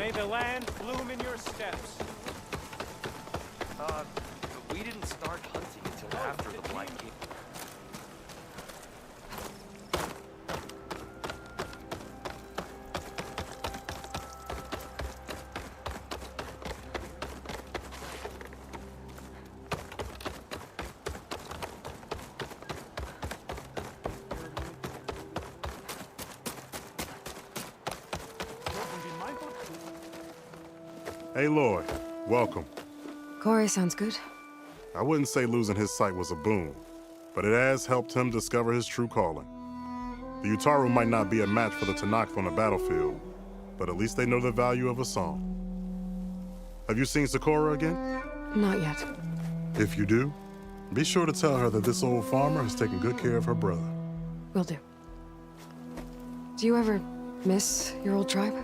May the land bloom in your steps. We didn't start hunting until after the Black King. Hey, Lloyd. Welcome. Corey sounds good. I wouldn't say losing his sight was a boon, but it has helped him discover his true calling. The UTARU might not be a match for the Tenakth on the battlefield, but at least they know the value of a song. Have you seen Sakura again? Not yet. If you do, be sure to tell her that this old farmer has taken good care of her brother. Will do. Do you ever miss your old tribe?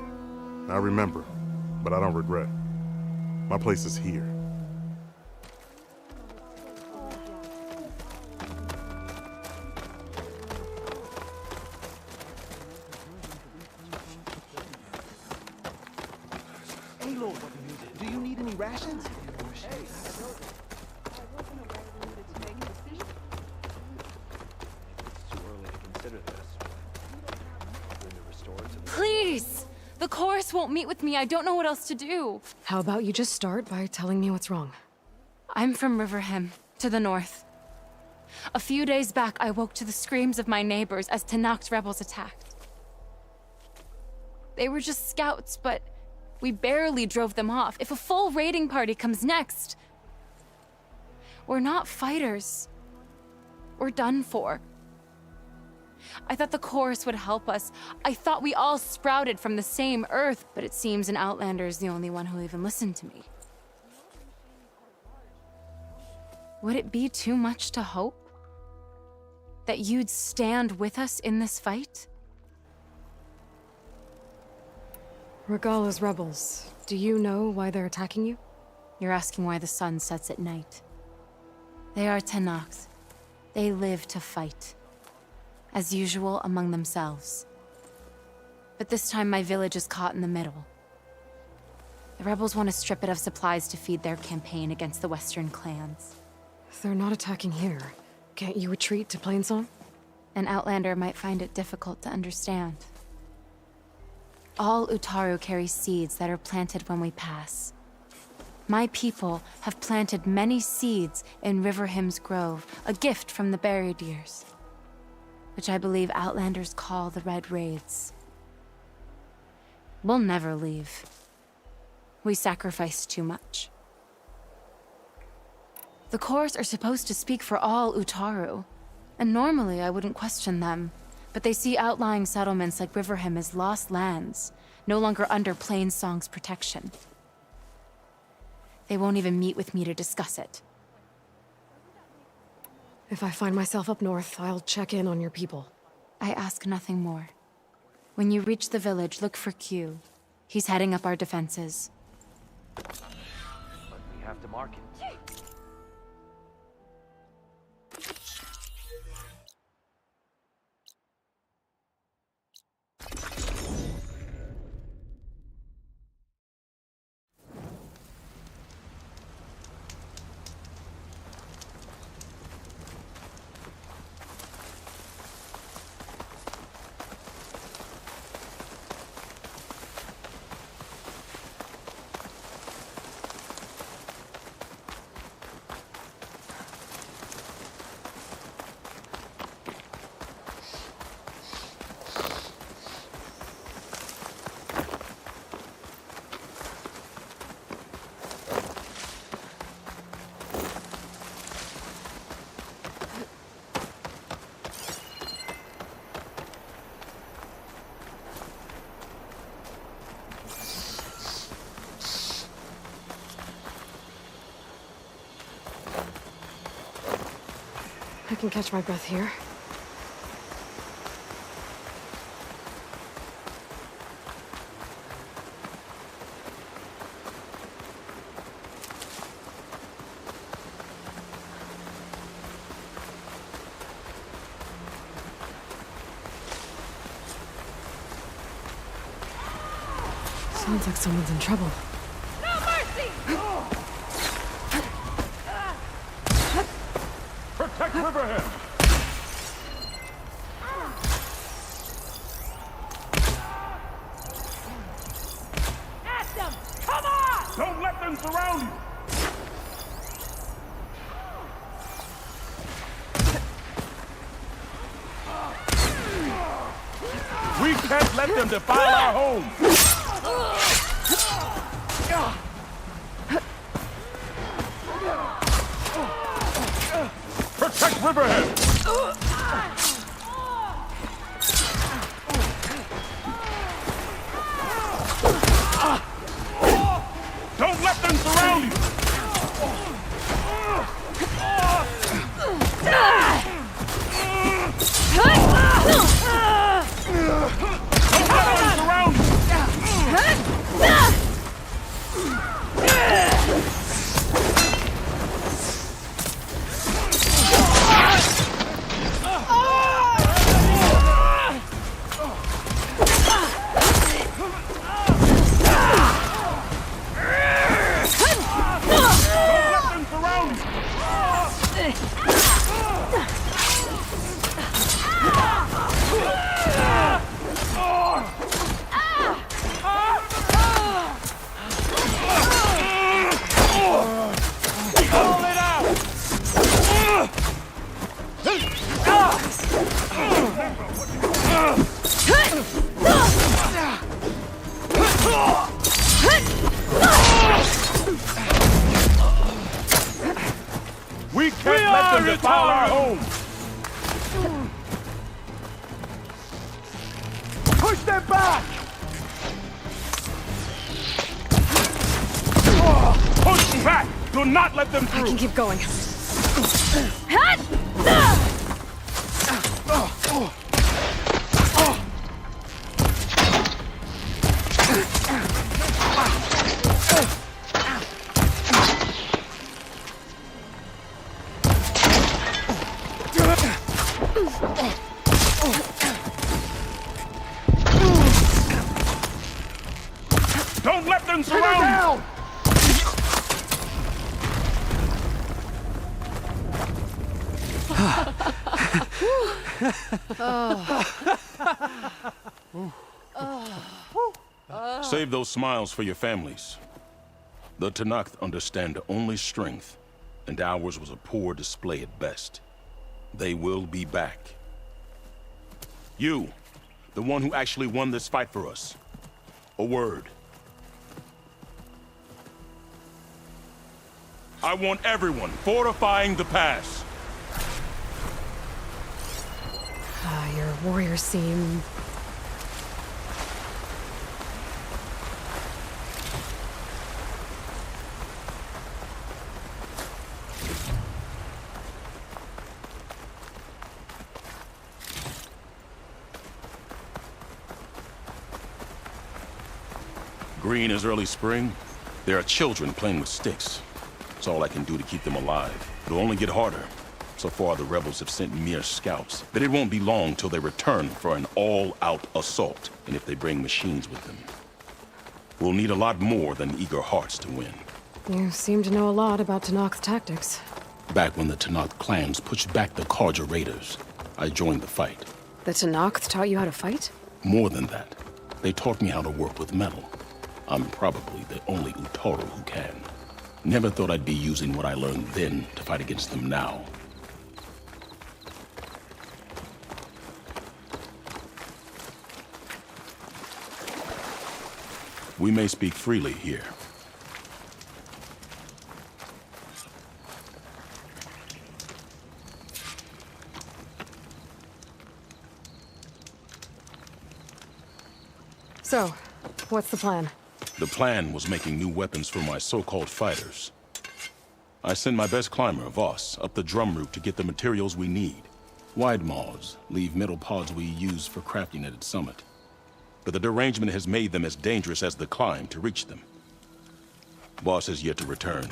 I remember, but I don't regret. My place is here. Hey, Lord, do you need any rations? Please! The chorus won't meet with me. I don't know what else to do. How about you just start by telling me what's wrong? I'm from Riverhim, to the north. A few days back, I woke to the screams of my neighbors as Tenakth rebels attacked. They were just scouts, but we barely drove them off. If a full raiding party comes next, we're not fighters. We're done for. I thought the chorus would help us. I thought we all sprouted from the same earth, but it seems an Outlander is the only one who'll even listen to me. Would it be too much to hope that you'd stand with us in this fight? Regala's rebels. Do you know why they're attacking you? You're asking why the sun sets at night. They are Tenakth. They live to fight. As usual, among themselves. But this time my village is caught in the middle. The rebels want to strip it of supplies to feed their campaign against the Western clans. If they're not attacking here, can't you retreat to Plainsong? An Outlander might find it difficult to understand. All UTARU carry seeds that are planted when we pass. My people have planted many seeds in Riverhim's Grove, a gift from the buried years, which I believe Outlanders call the Red Raids. We'll never leave. We sacrifice too much. The chorus are supposed to speak for all UTARU, and normally I wouldn't question them, but they see outlying settlements like Riverhim as lost lands, no longer under Plainsong's protection. They won't even meet with me to discuss it. If I find myself up north, I'll check in on your people. I ask nothing more. When you reach the village, look for Q. He's heading up our defenses. But we have to mark it. I can catch my breath here. Sounds like someone's in trouble. No mercy! Protect Riverhead! At them! Come on! Don't let them surround you! We can't let them defile our home! Protect Riverhead! Don't let them surround you! We can't let them defile our home! Push them back! Push back! Do not let them through! I can keep going. Don't let them surround you! Save those smiles for your families. The Tenakth understand only strength, and ours was a poor display at best. They will be back. You, the one who actually won this fight for us. A word. I want everyone fortifying the pass. Your warriors seem... Green as early spring. There are children playing with sticks. It's all I can do to keep them alive. It'll only get harder. So far, the rebels have sent mere scouts, but it won't be long till they return for an all-out assault, and if they bring machines with them. We'll need a lot more than eager hearts to win. You seem to know a lot about Tenakth's tactics. Back when the Tenakth clans pushed back the Karja raiders, I joined the fight. The Tenakth taught you how to fight? More than that, they taught me how to work with metal. I'm probably the only UTARU who can. Never thought I'd be using what I learned then to fight against them now. We may speak freely here. So, what's the plan? The plan was making new weapons for my so-called fighters. I send my best climber, Voss, up the drum route to get the materials we need. Wide maws leave metal pods we use for crafting at its summit. But the derangement has made them as dangerous as the climb to reach them. Boss has yet to return.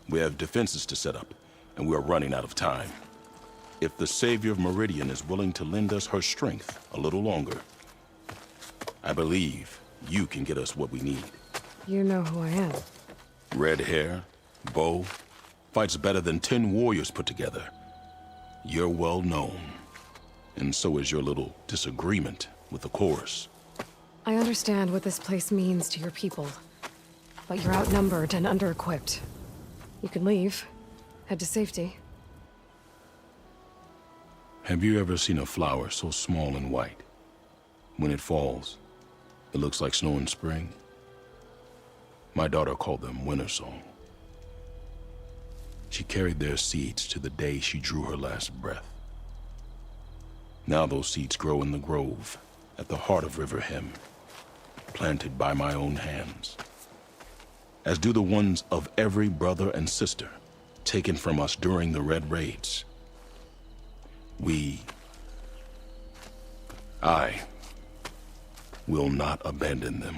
We have defenses to set up, and we are running out of time. If the Savior of Meridian is willing to lend us her strength a little longer, I believe you can get us what we need. You know who I am. Red hair, bow, fights better than 10 warriors put together. You're well known. And so is your little disagreement with the chorus. I understand what this place means to your people. But you're outnumbered and under-equipped. You can leave. Head to safety. Have you ever seen a flower so small and white? When it falls, it looks like snow in spring. My daughter called them winter song. She carried their seeds to the day she drew her last breath. Now those seeds grow in the grove, at the heart of River Hem, planted by my own hands. As do the ones of every brother and sister taken from us during the Red Raids. I will not abandon them.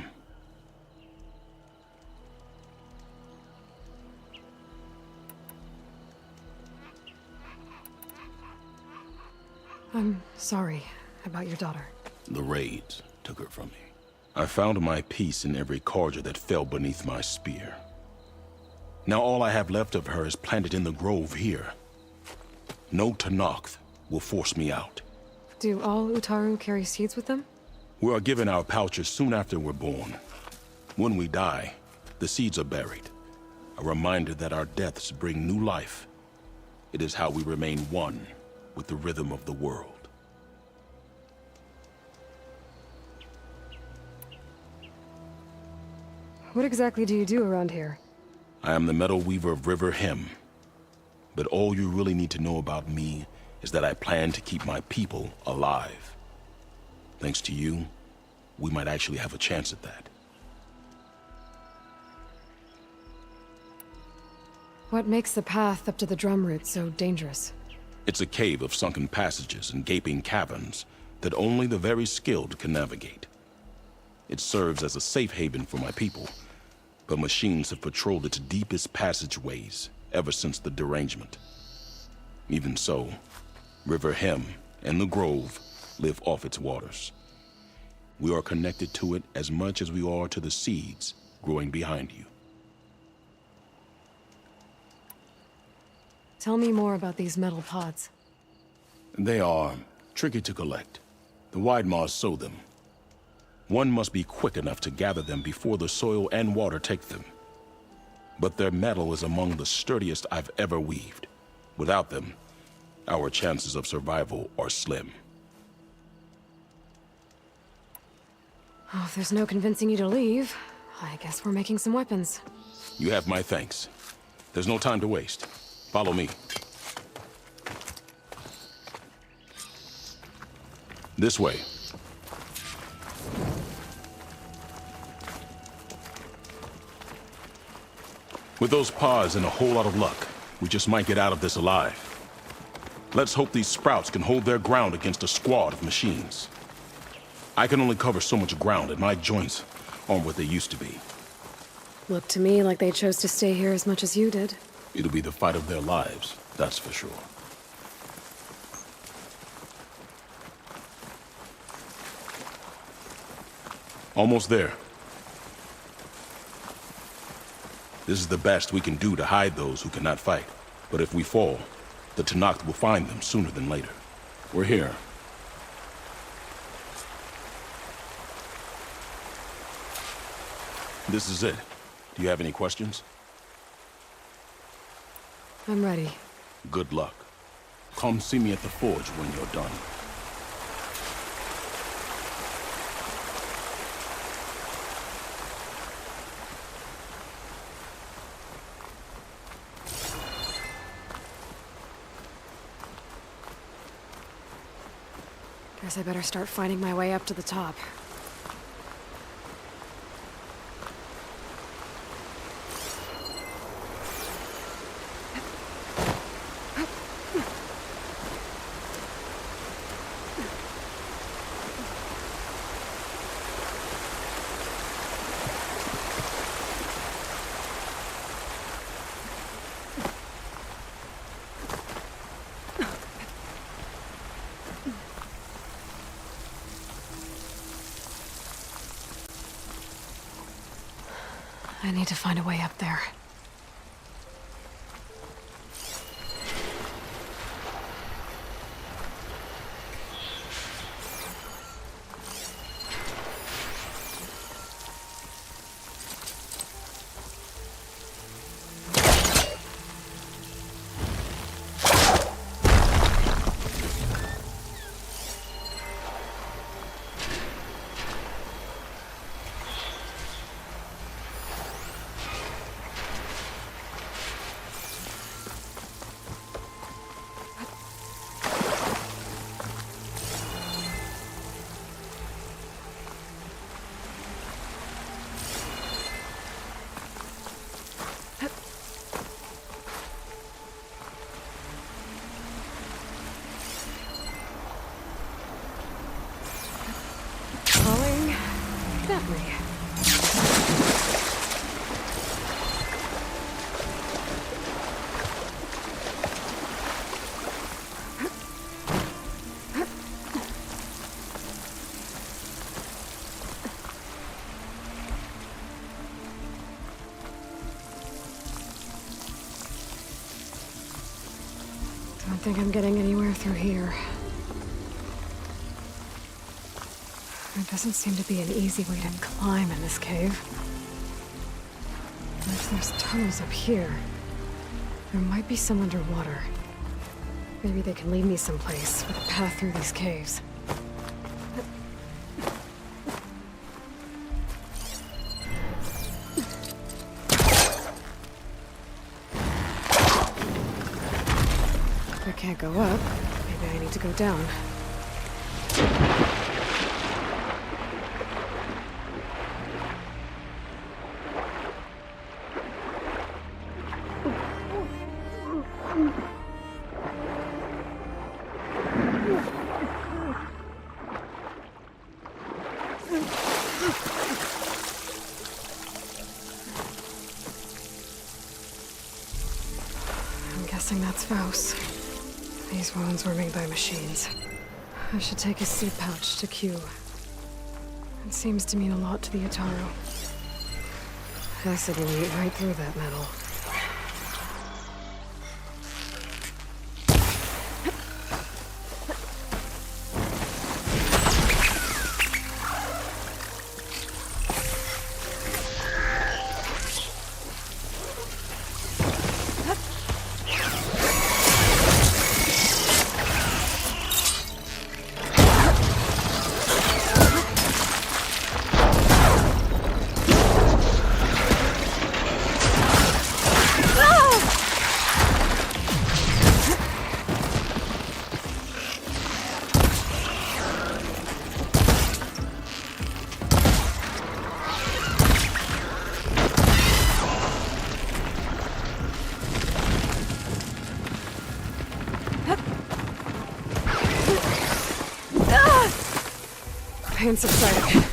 I'm sorry about your daughter. The raids took her from me. I found my peace in every carja that fell beneath my spear. Now all I have left of her is planted in the grove here. No Tenakth will force me out. Do all UTARU carry seeds with them? We are given our pouches soon after we're born. When we die, the seeds are buried. A reminder that our deaths bring new life. It is how we remain one with the rhythm of the world. What exactly do you do around here? I am the metal weaver of River Hem. But all you really need to know about me is that I plan to keep my people alive. Thanks to you, we might actually have a chance at that. What makes the path up to the drum root so dangerous? It's a cave of sunken passages and gaping caverns that only the very skilled can navigate. It serves as a safe haven for my people, but machines have patrolled its deepest passageways ever since the derangement. Even so, River Hem and the Grove live off its waters. We are connected to it as much as we are to the seeds growing behind you. Tell me more about these metal pods. They are tricky to collect. The Widemaws sow them. One must be quick enough to gather them before the soil and water take them. But their metal is among the sturdiest I've ever weaved. Without them, our chances of survival are slim. Oh, if there's no convincing you to leave, I guess we're making some weapons. You have my thanks. There's no time to waste. Follow me. This way. With those pods and a whole lot of luck, we just might get out of this alive. Let's hope these sprouts can hold their ground against a squad of machines. I can only cover so much ground, and my joints aren't what they used to be. Looked to me like they chose to stay here as much as you did. It'll be the fight of their lives, that's for sure. Almost there. This is the best we can do to hide those who cannot fight. But if we fall, the Tenakth will find them sooner than later. We're here. This is it. Do you have any questions? I'm ready. Good luck. Come see me at the forge when you're done. Guess I better start finding my way up to the top. I need to find a way up there. Don't think I'm getting anywhere through here. There doesn't seem to be an easy way to climb in this cave. And if there's tunnels up here, there might be some underwater. Maybe they can lead me someplace with a path through these caves. If I can't go up, maybe I need to go down. These wounds were made by machines. I should take a seed pouch to Q. It seems to mean a lot to the UTARU. Acid will eat right through that metal. Pain subsided.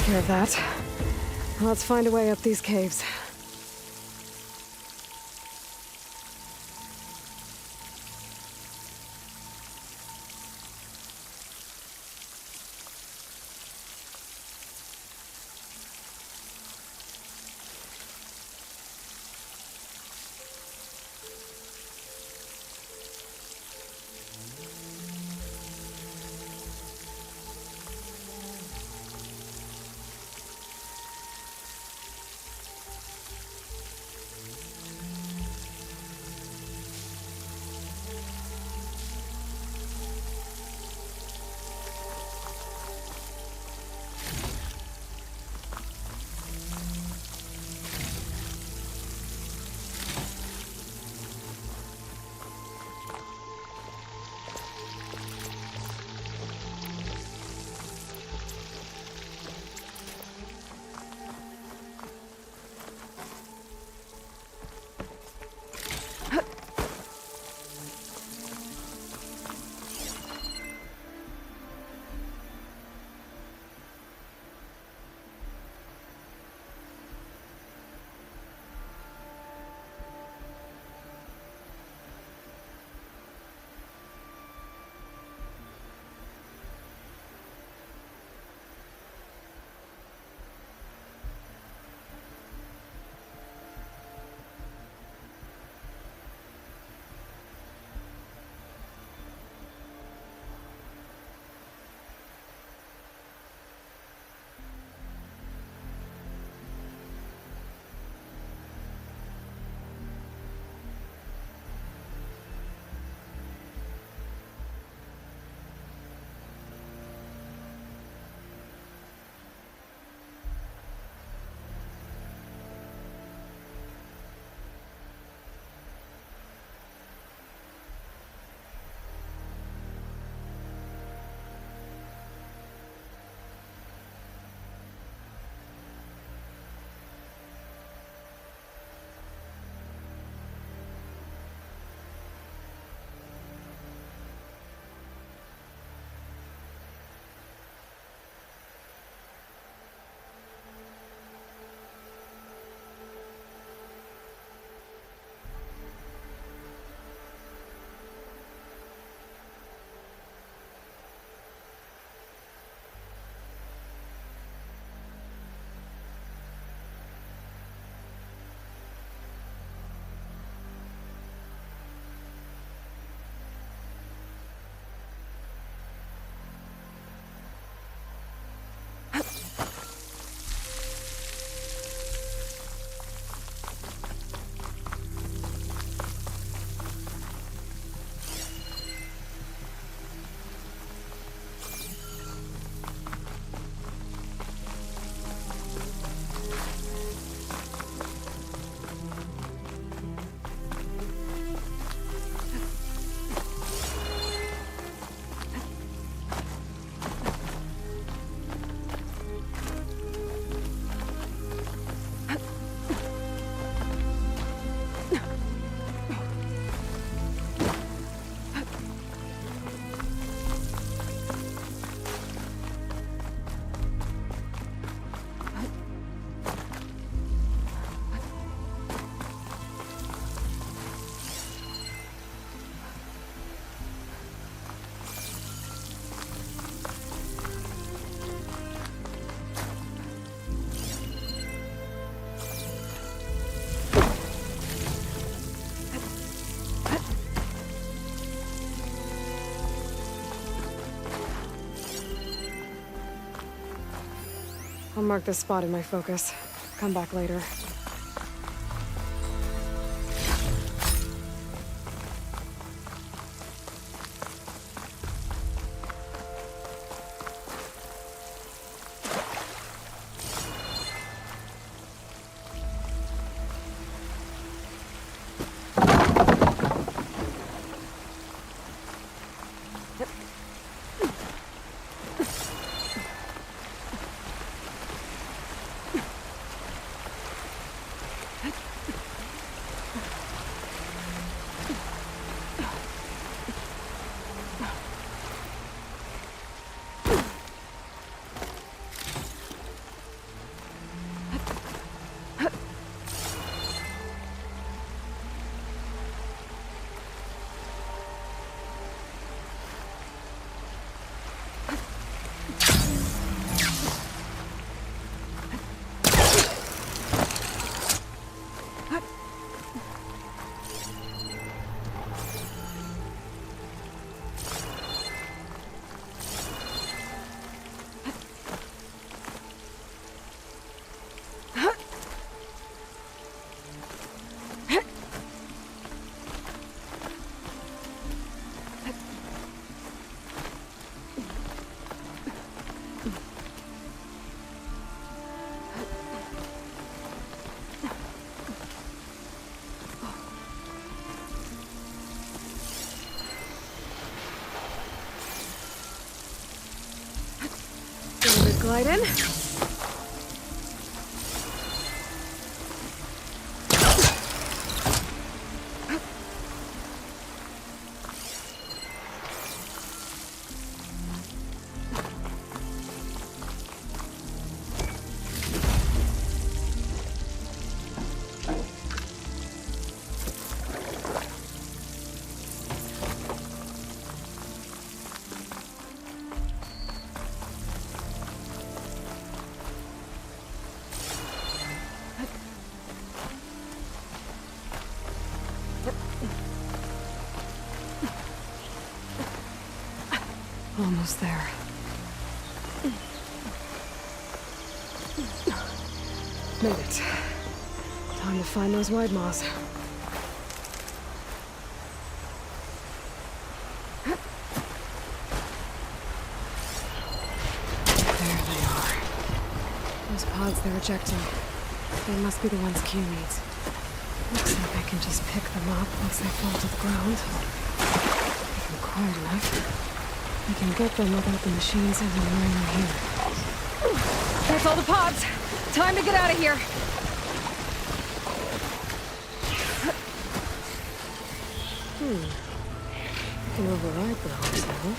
Care of that. Let's find a way up these caves. I'll mark this spot in my focus. Come back later. Glide in. Almost there. Made it. Time to find those wide maws. There they are. Those pods they're ejecting. They must be the ones Q needs. Looks like I can just pick them up once they fall to the ground. If I'm quiet enough, I can get them without the machines having to learn them here. That's all the pods! Time to get out of here! I can override those now.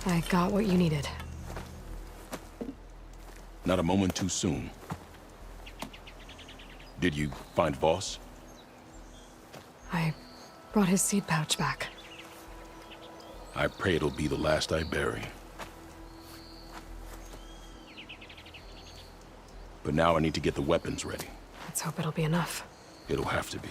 I got what you needed. Not a moment too soon. Did you find Voss? I brought his seed pouch back. I pray it'll be the last I bury. But now I need to get the weapons ready. Let's hope it'll be enough. It'll have to be.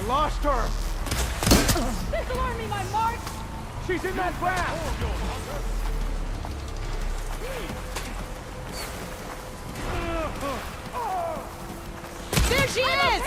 Lost her! Disarm me, my mark! She's in that ground! There she is!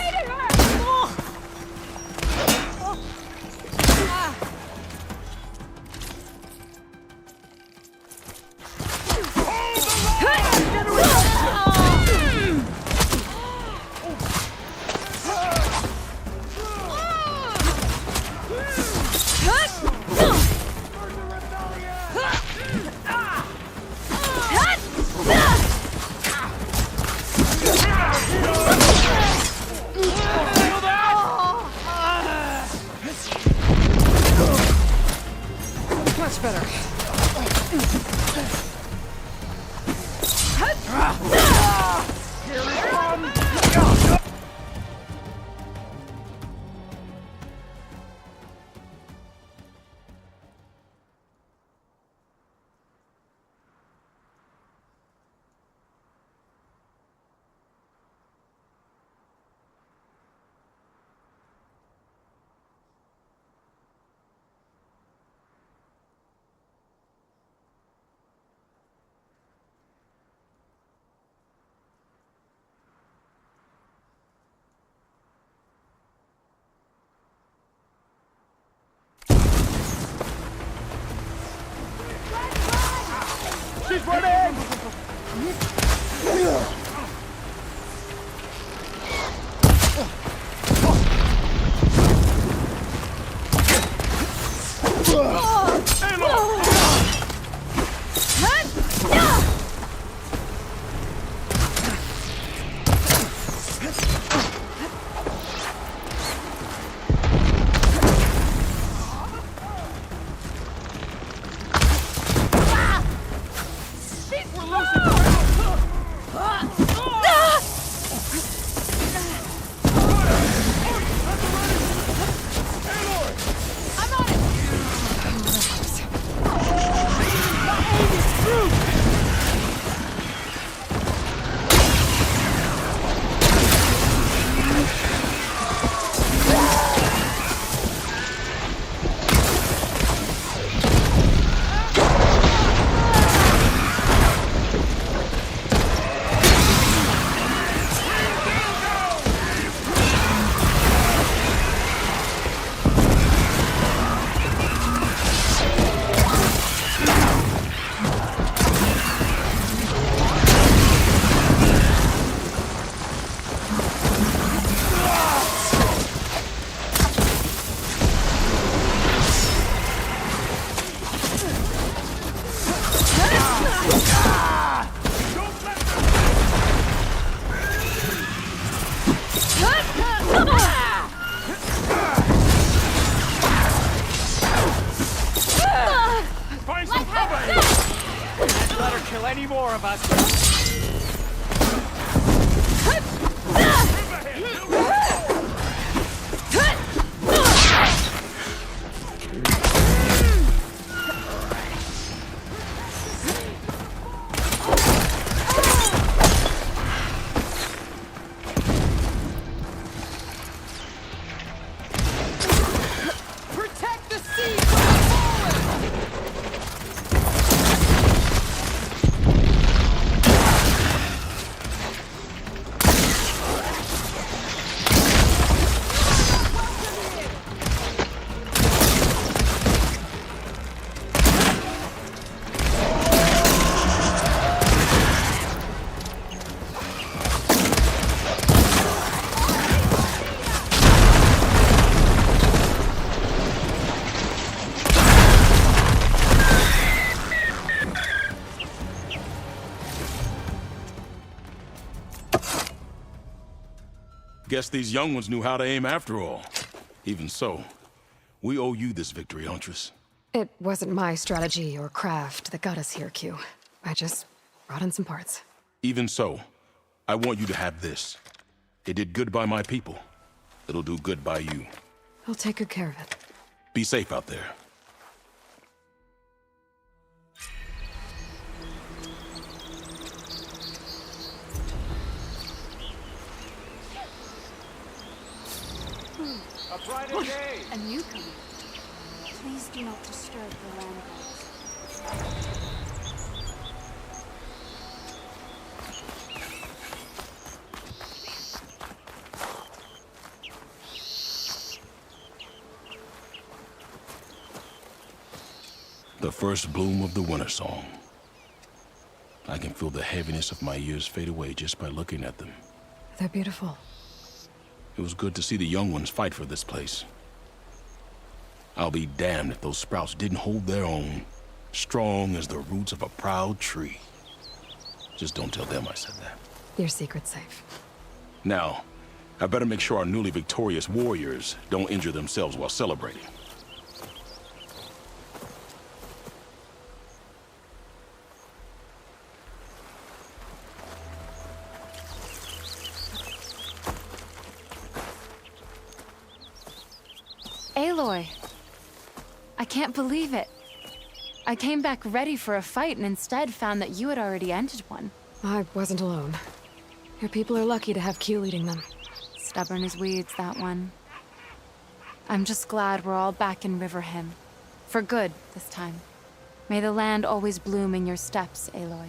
Much better. She's running! Find some cover! Let her kill any more of us. Protect the sea from the fallen! Guess these young ones knew how to aim after all. Even so, we owe you this victory, Huntress. It wasn't my strategy or craft that got us here, Q. I just brought in some parts. Even so, I want you to have this. It did good by my people. It'll do good by you. I'll take good care of it. Be safe out there. A brighter day! A newcomer. Please do not disturb the land gods. The first bloom of the winter song. I can feel the heaviness of my years fade away just by looking at them. They're beautiful. It was good to see the young ones fight for this place. I'll be damned if those sprouts didn't hold their own, strong as the roots of a proud tree. Just don't tell them I said that. Your secret's safe. Now, I better make sure our newly victorious warriors don't injure themselves while celebrating. Aloy, I can't believe it. I came back ready for a fight and instead found that you had already ended one. I wasn't alone. Your people are lucky to have Q leading them. Stubborn as weeds, that one. I'm just glad we're all back in Riverhim. For good, this time. May the land always bloom in your steps, Aloy.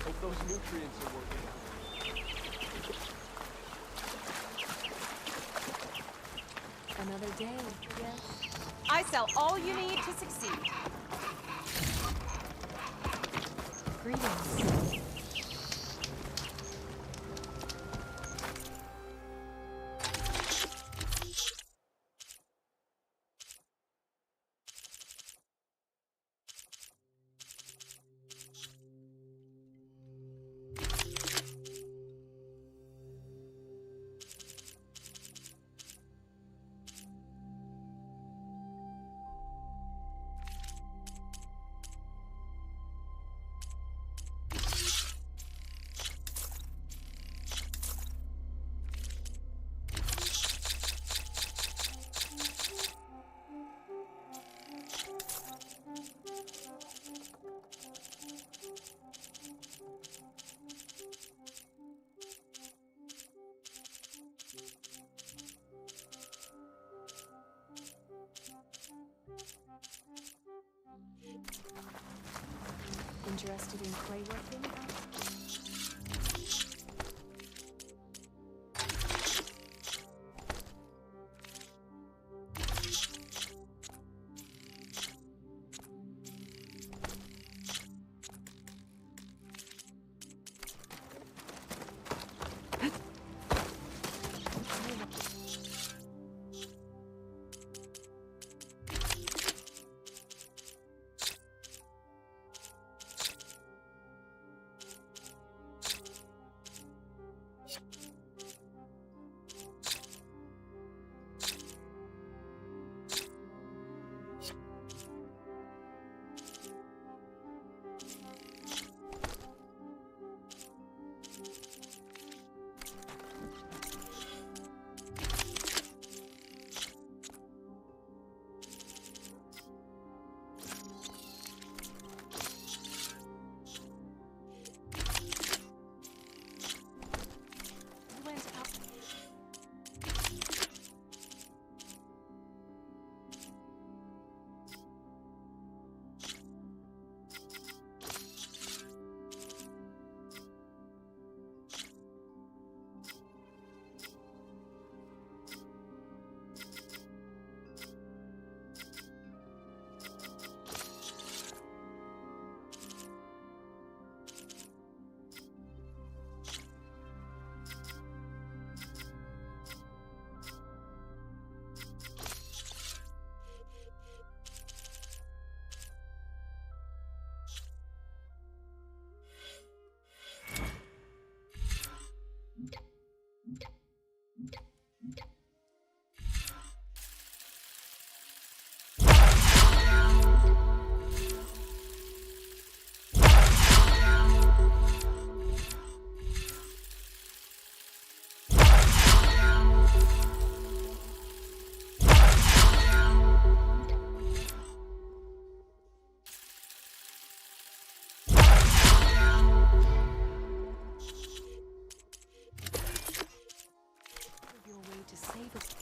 Hope those nutrients are working. Another day, yes. I sell all you need to succeed. Greetings. Interested in clay working? save it.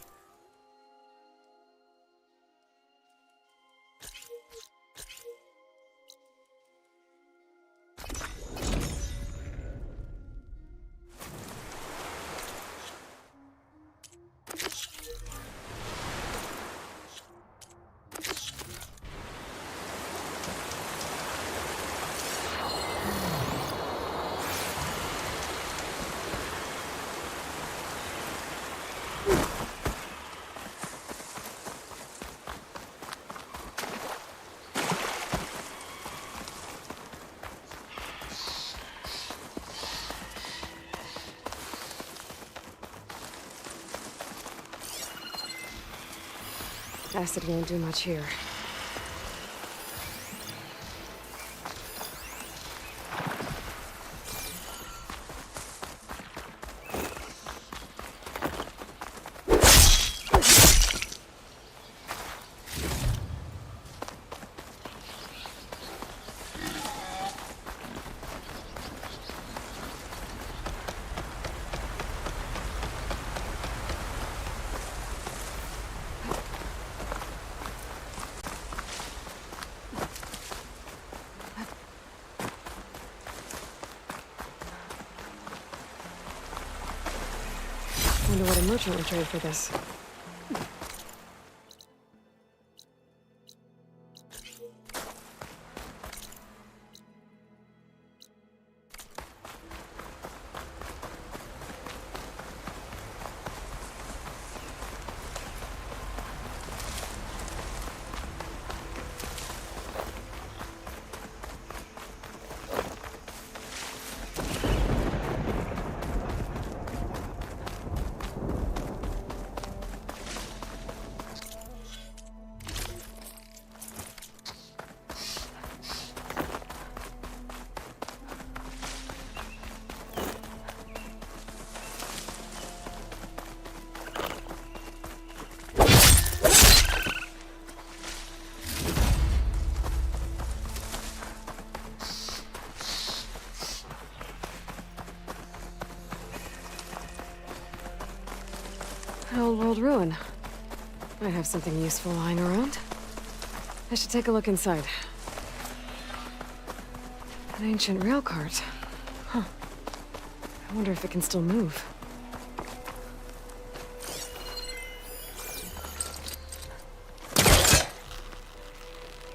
Acid won't do much here. Wonder what a merchant would trade for this. Old world ruin. Might have something useful lying around. I should take a look inside. An ancient rail cart. Huh. I wonder if it can still move.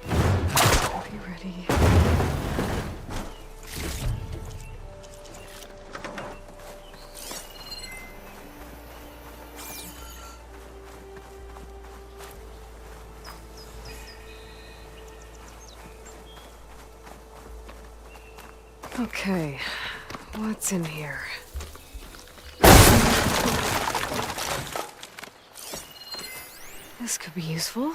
Be ready. Okay, what's in here? This could be useful.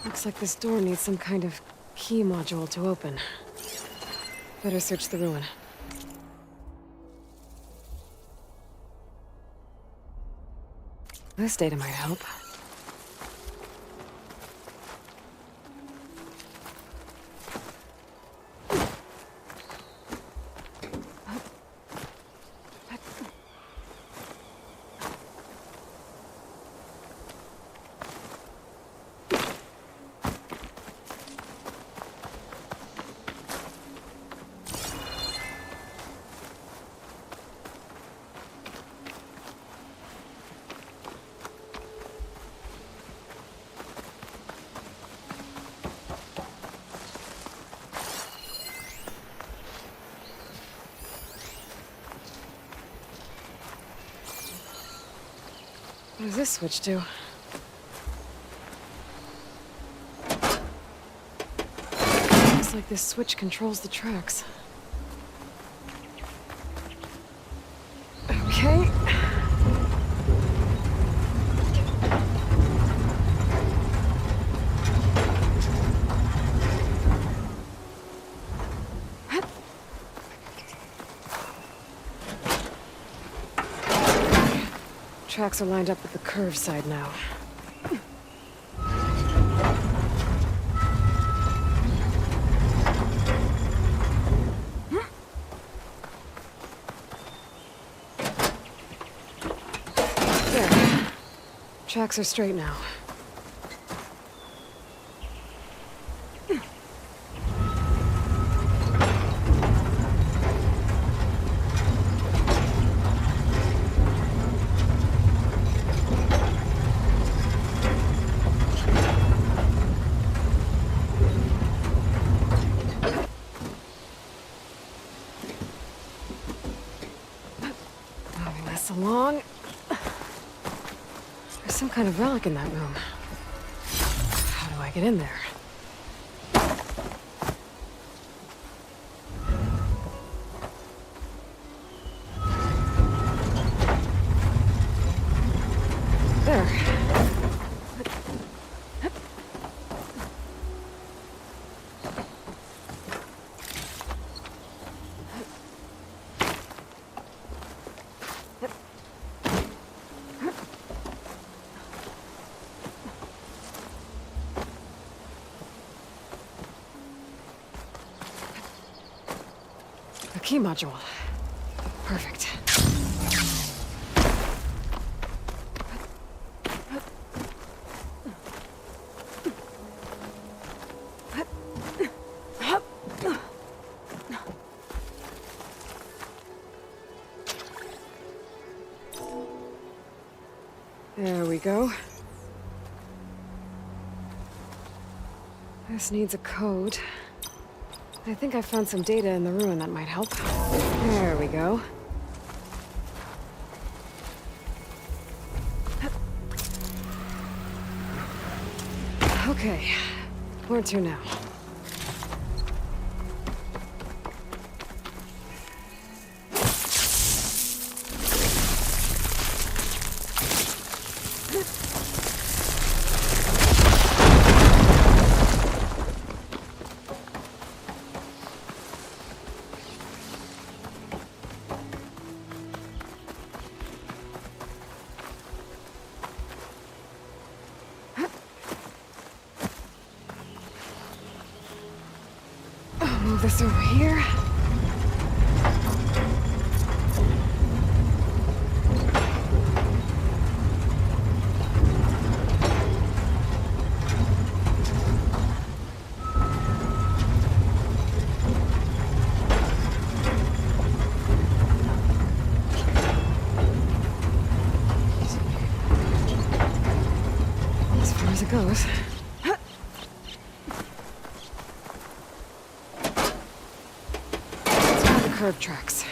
Looks like this door needs some kind of key module to open. Better search the ruin. This data might help. What does this switch do? Looks like this switch controls the tracks. Okay. Tracks are lined up with the curved side now. There. Tracks are straight now. Along. There's some kind of relic in that room. How do I get in there? There. Key module. Perfect. There we go. This needs a code. I think I found some data in the ruin that might help. There we go. Okay, where to now? Move this over here. As far as it goes. Curb tracks.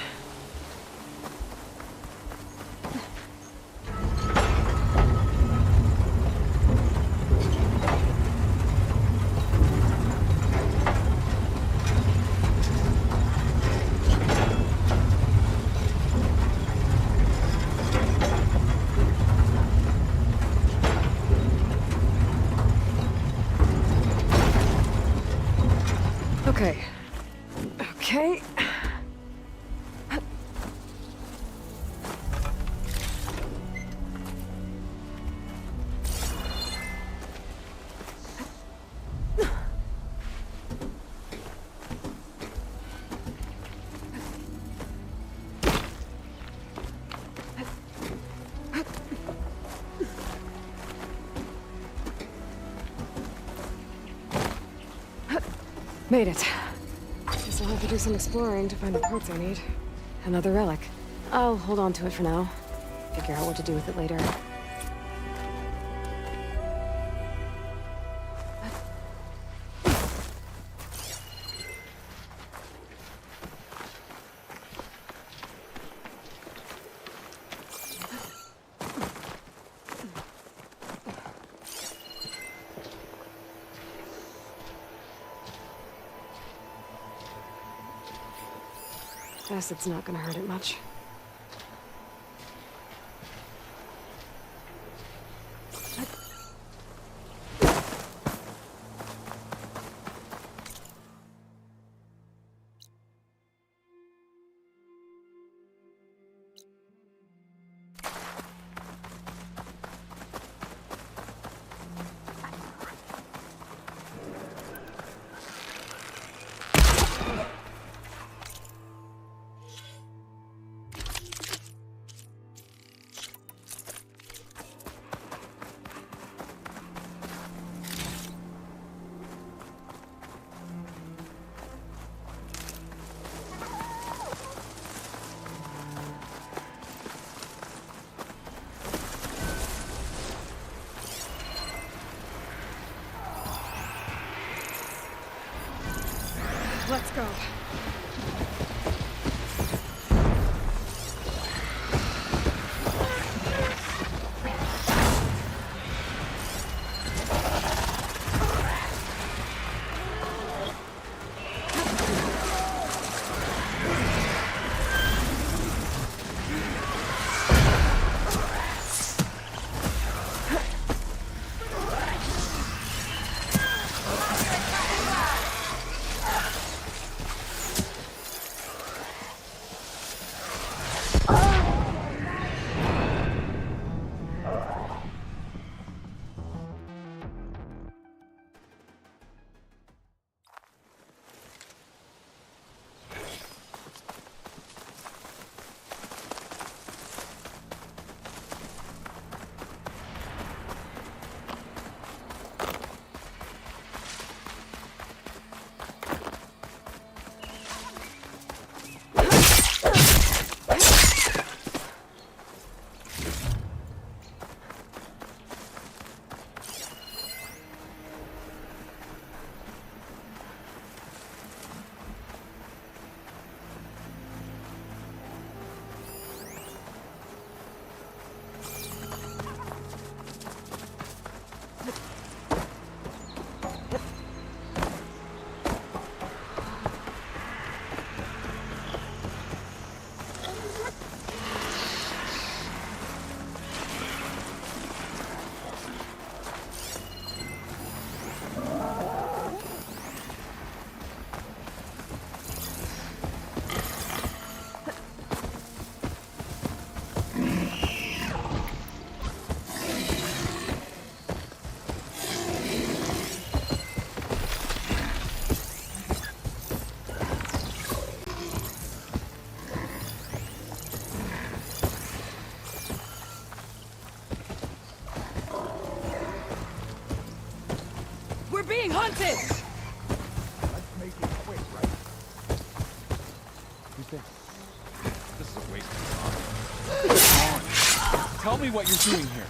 Okay. Okay. Made it. Guess I'll have to do some exploring to find the parts I need. Another relic. I'll hold on to it for now. Figure out what to do with it later. Acid's not gonna hurt it much. Let's go. We're being hunted! Let's make it quick, right? You think? This is a waste of time. Tell me what you're doing here.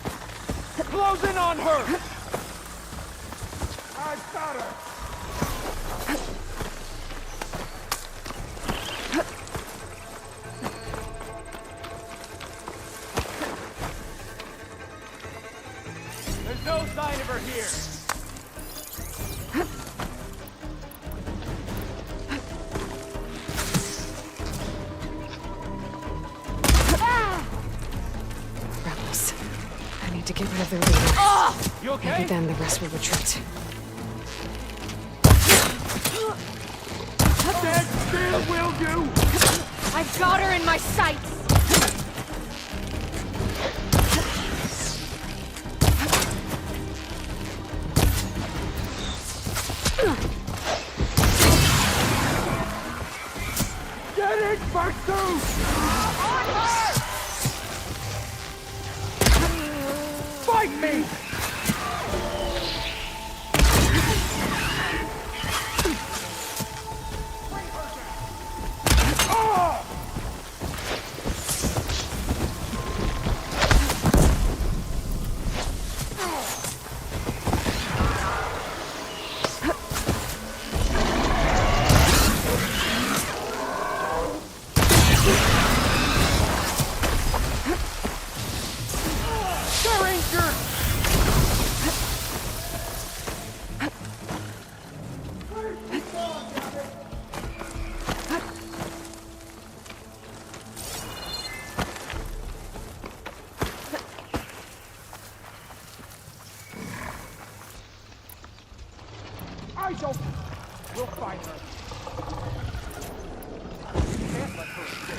Close in on her! I've got her! There's no sign of her here. Rebels. I need to get rid of their leader. You okay? Maybe then the rest will retreat. Dead still will do! I've got her in my sights! Get it, Bartu! Fight me! I shall... We'll find her. We can't let her escape.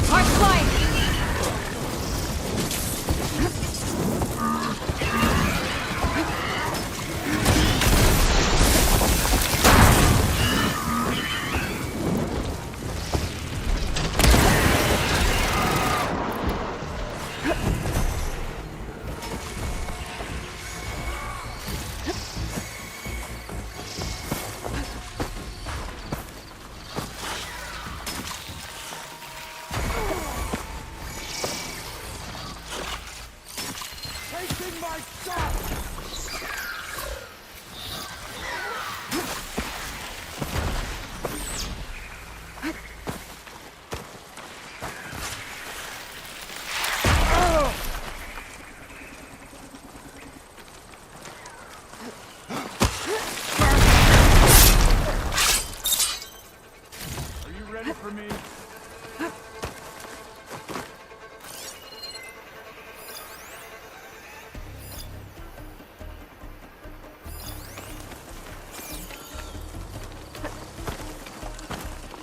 Hard flying! Taking my shot! Are you ready for me?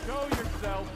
Show yourself.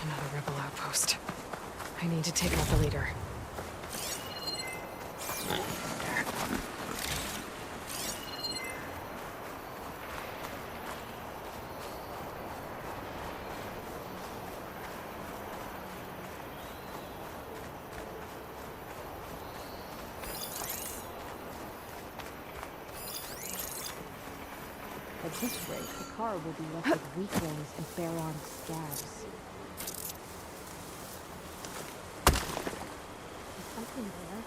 Another rebel outpost. I need to take out the leader. At this rate, the car will be left with weaklings and bare-armed scabs. Is something there?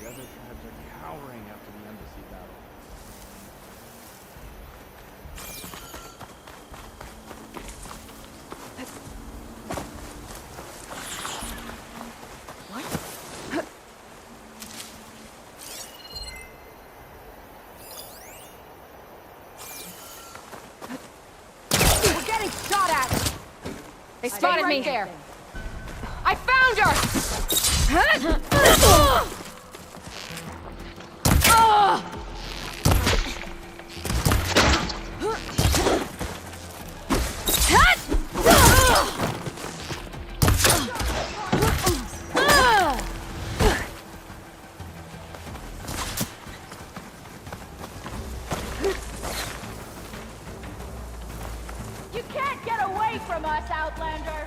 The other tribes are cowering after the embassy battle. We're getting shot at! They spotted me there! I found her! You can't get away from us, Outlander!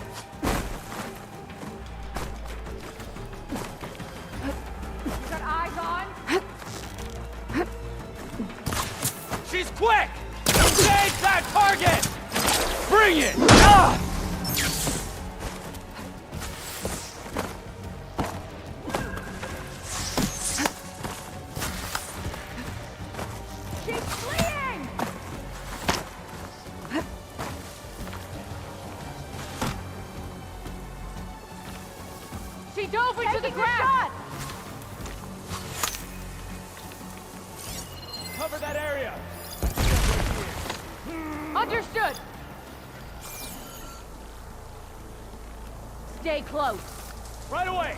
You got eyes on? She's quick! Engage that target! Bring it! Ah! to the ground! Cover that area. Understood! Stay close. Right away.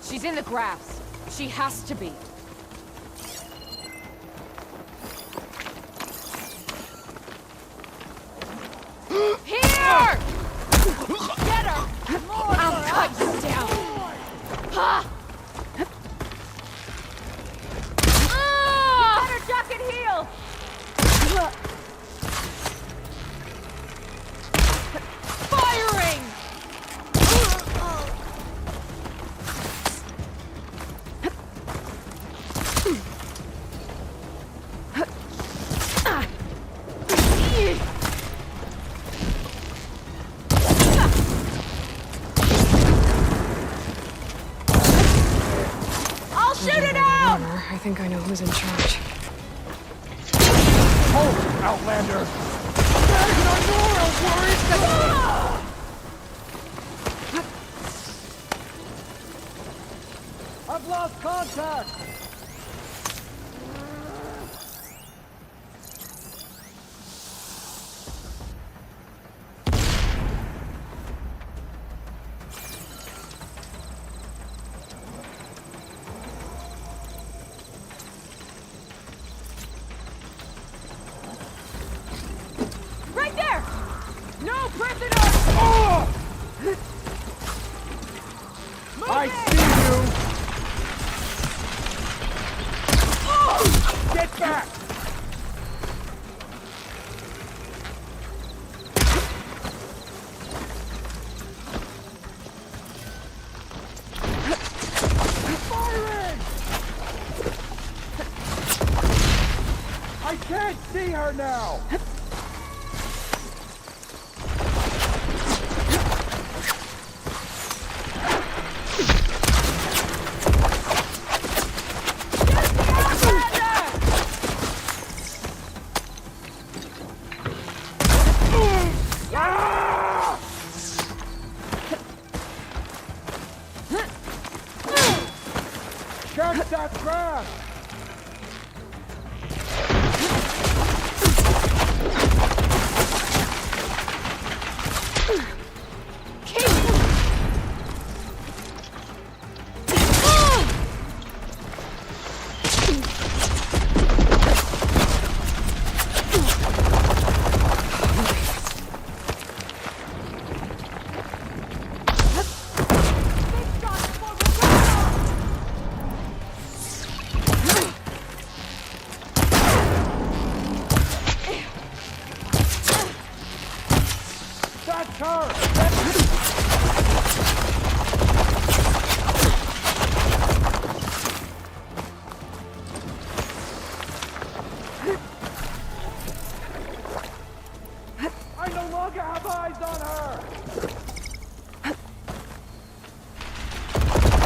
She's in the grass. She has to be. Here! Get her! I'll cut you down. Ha! Better duck and heal! Firing! I'll shoot it out! I think I know who's in charge. Hold, Outlander! I've lost contact! Right there! No prisoners! I see you! Get back! Firing! I can't see her now! Catch that grass! That's her! I no longer have eyes on her!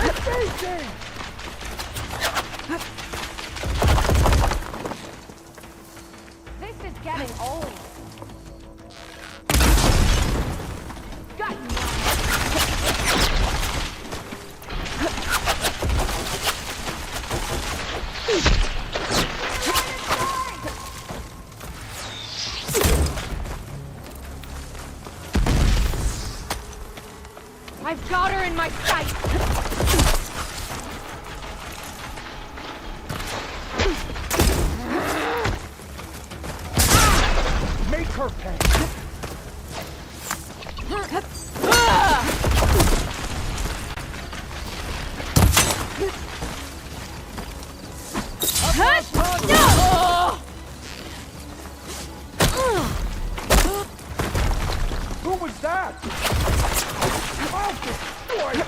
It's facing! This is getting old. Got you. I've got her in my sight. Make her pay! Who was that? I'll destroy her!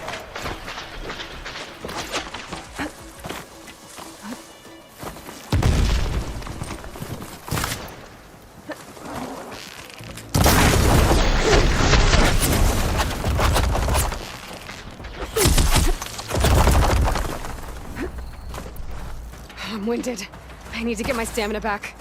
I'm winded. I need to get my stamina back.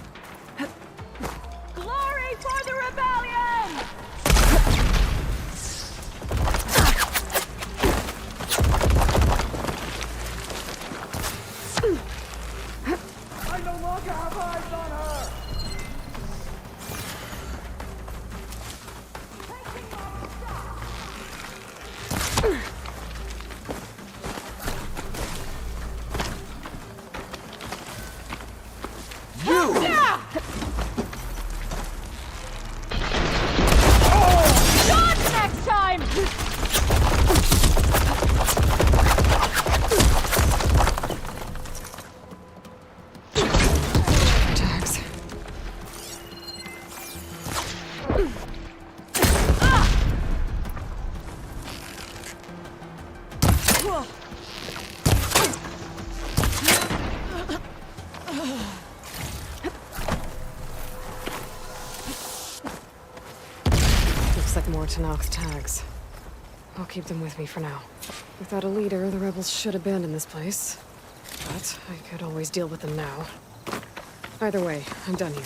Looks like more Tanakh tags. I'll keep them with me for now. Without a leader, the rebels should abandon this place. But I could always deal with them now. Either way, I'm done here.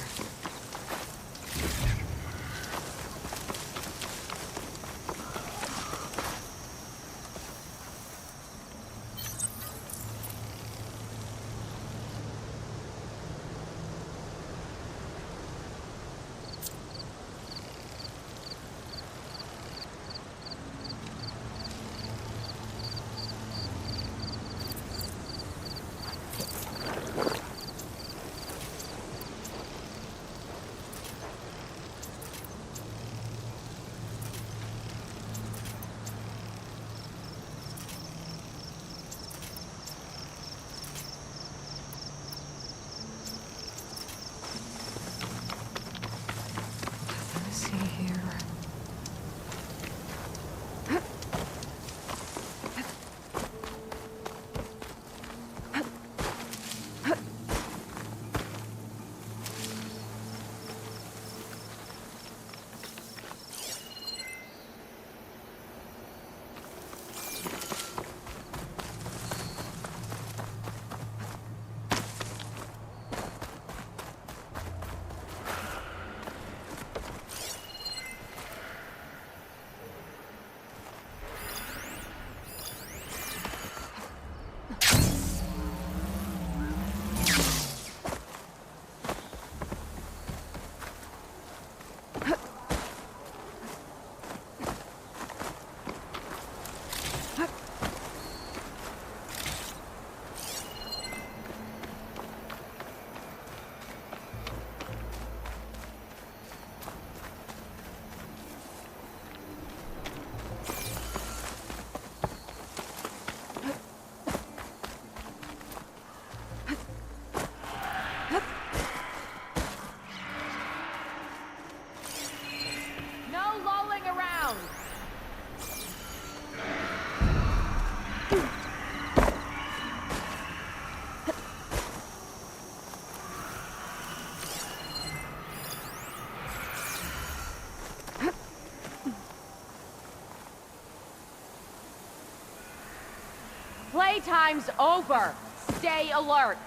Playtime's over. Stay alert.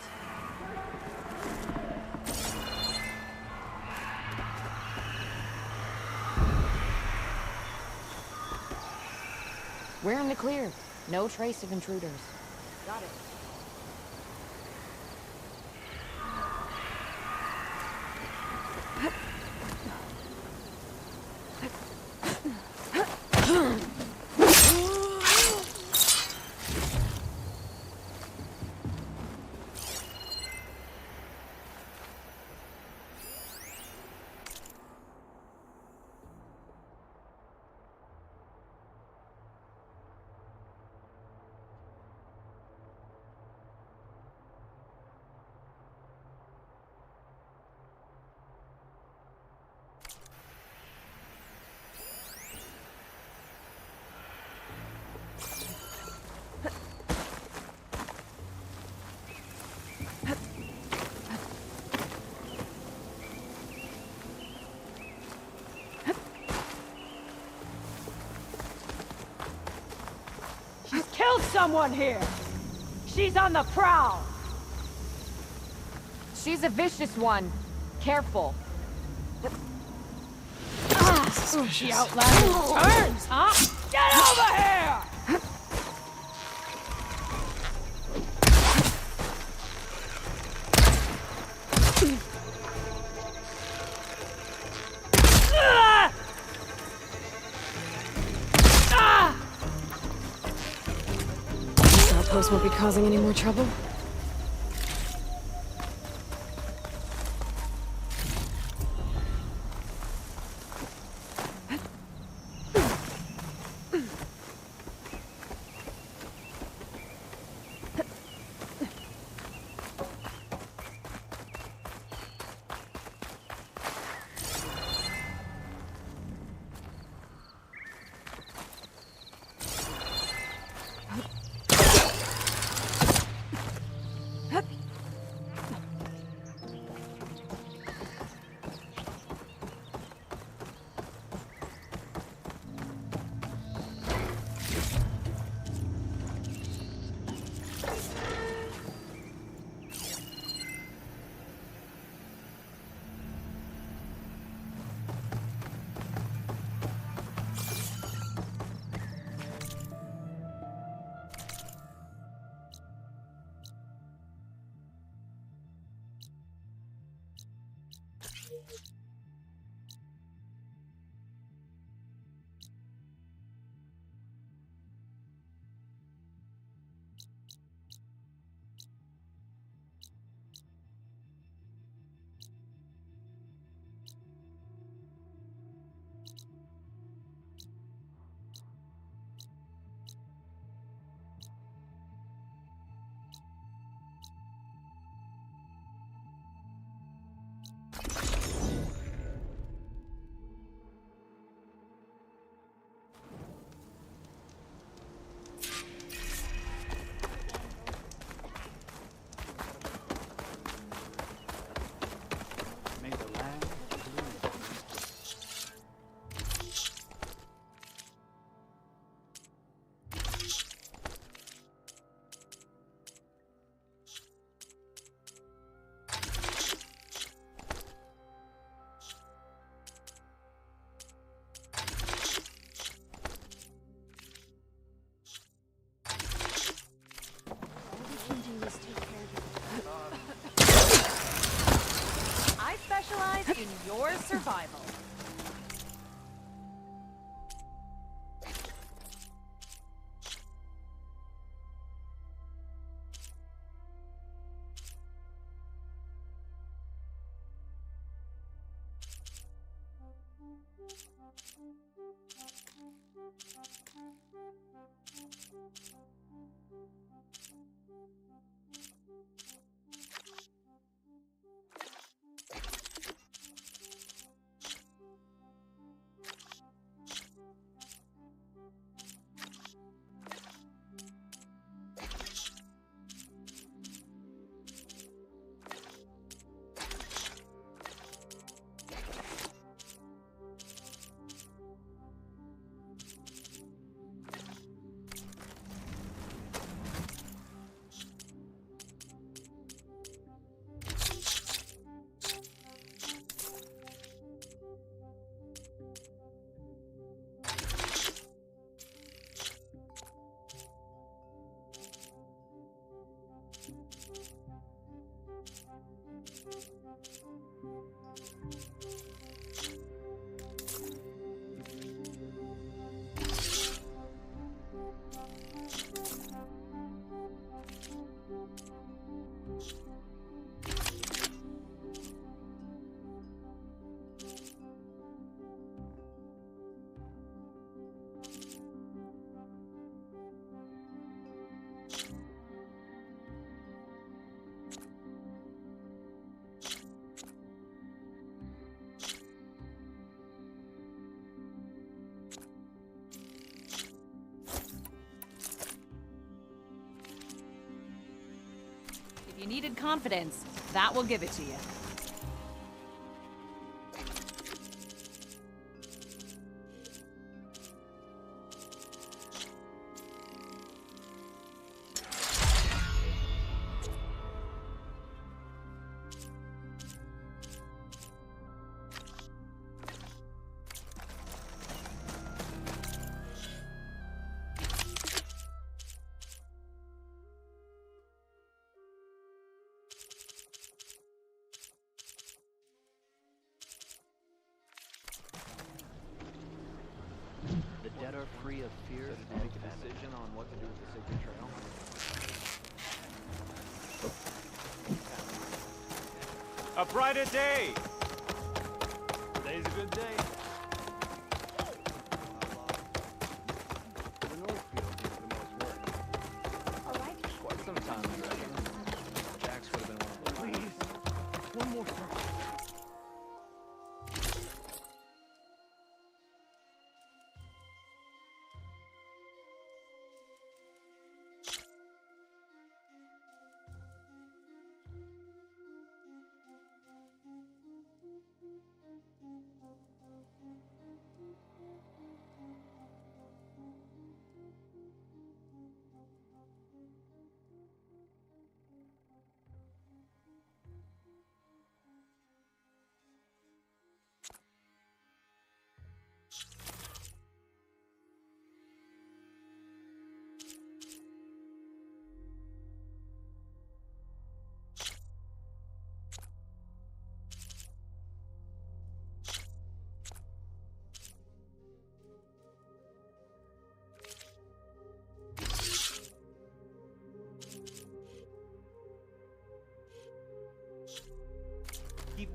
We're in the clear. No trace of intruders. Got it. Killed someone here! She's on the prowl! She's a vicious one. Careful. She outlasted turns, huh? Get over here! Outpost won't be causing any more trouble. May the land bloom. All we can do is take care of it. I specialize in your survival. If you needed confidence, that will give it to you. The dead are free of fear to make a decision on what to do with the sacred trail. A brighter day! Today's a good day. The Northfield did the most work. Alright. Quite some time, I reckon. Jax would have been one of the Please, one more time.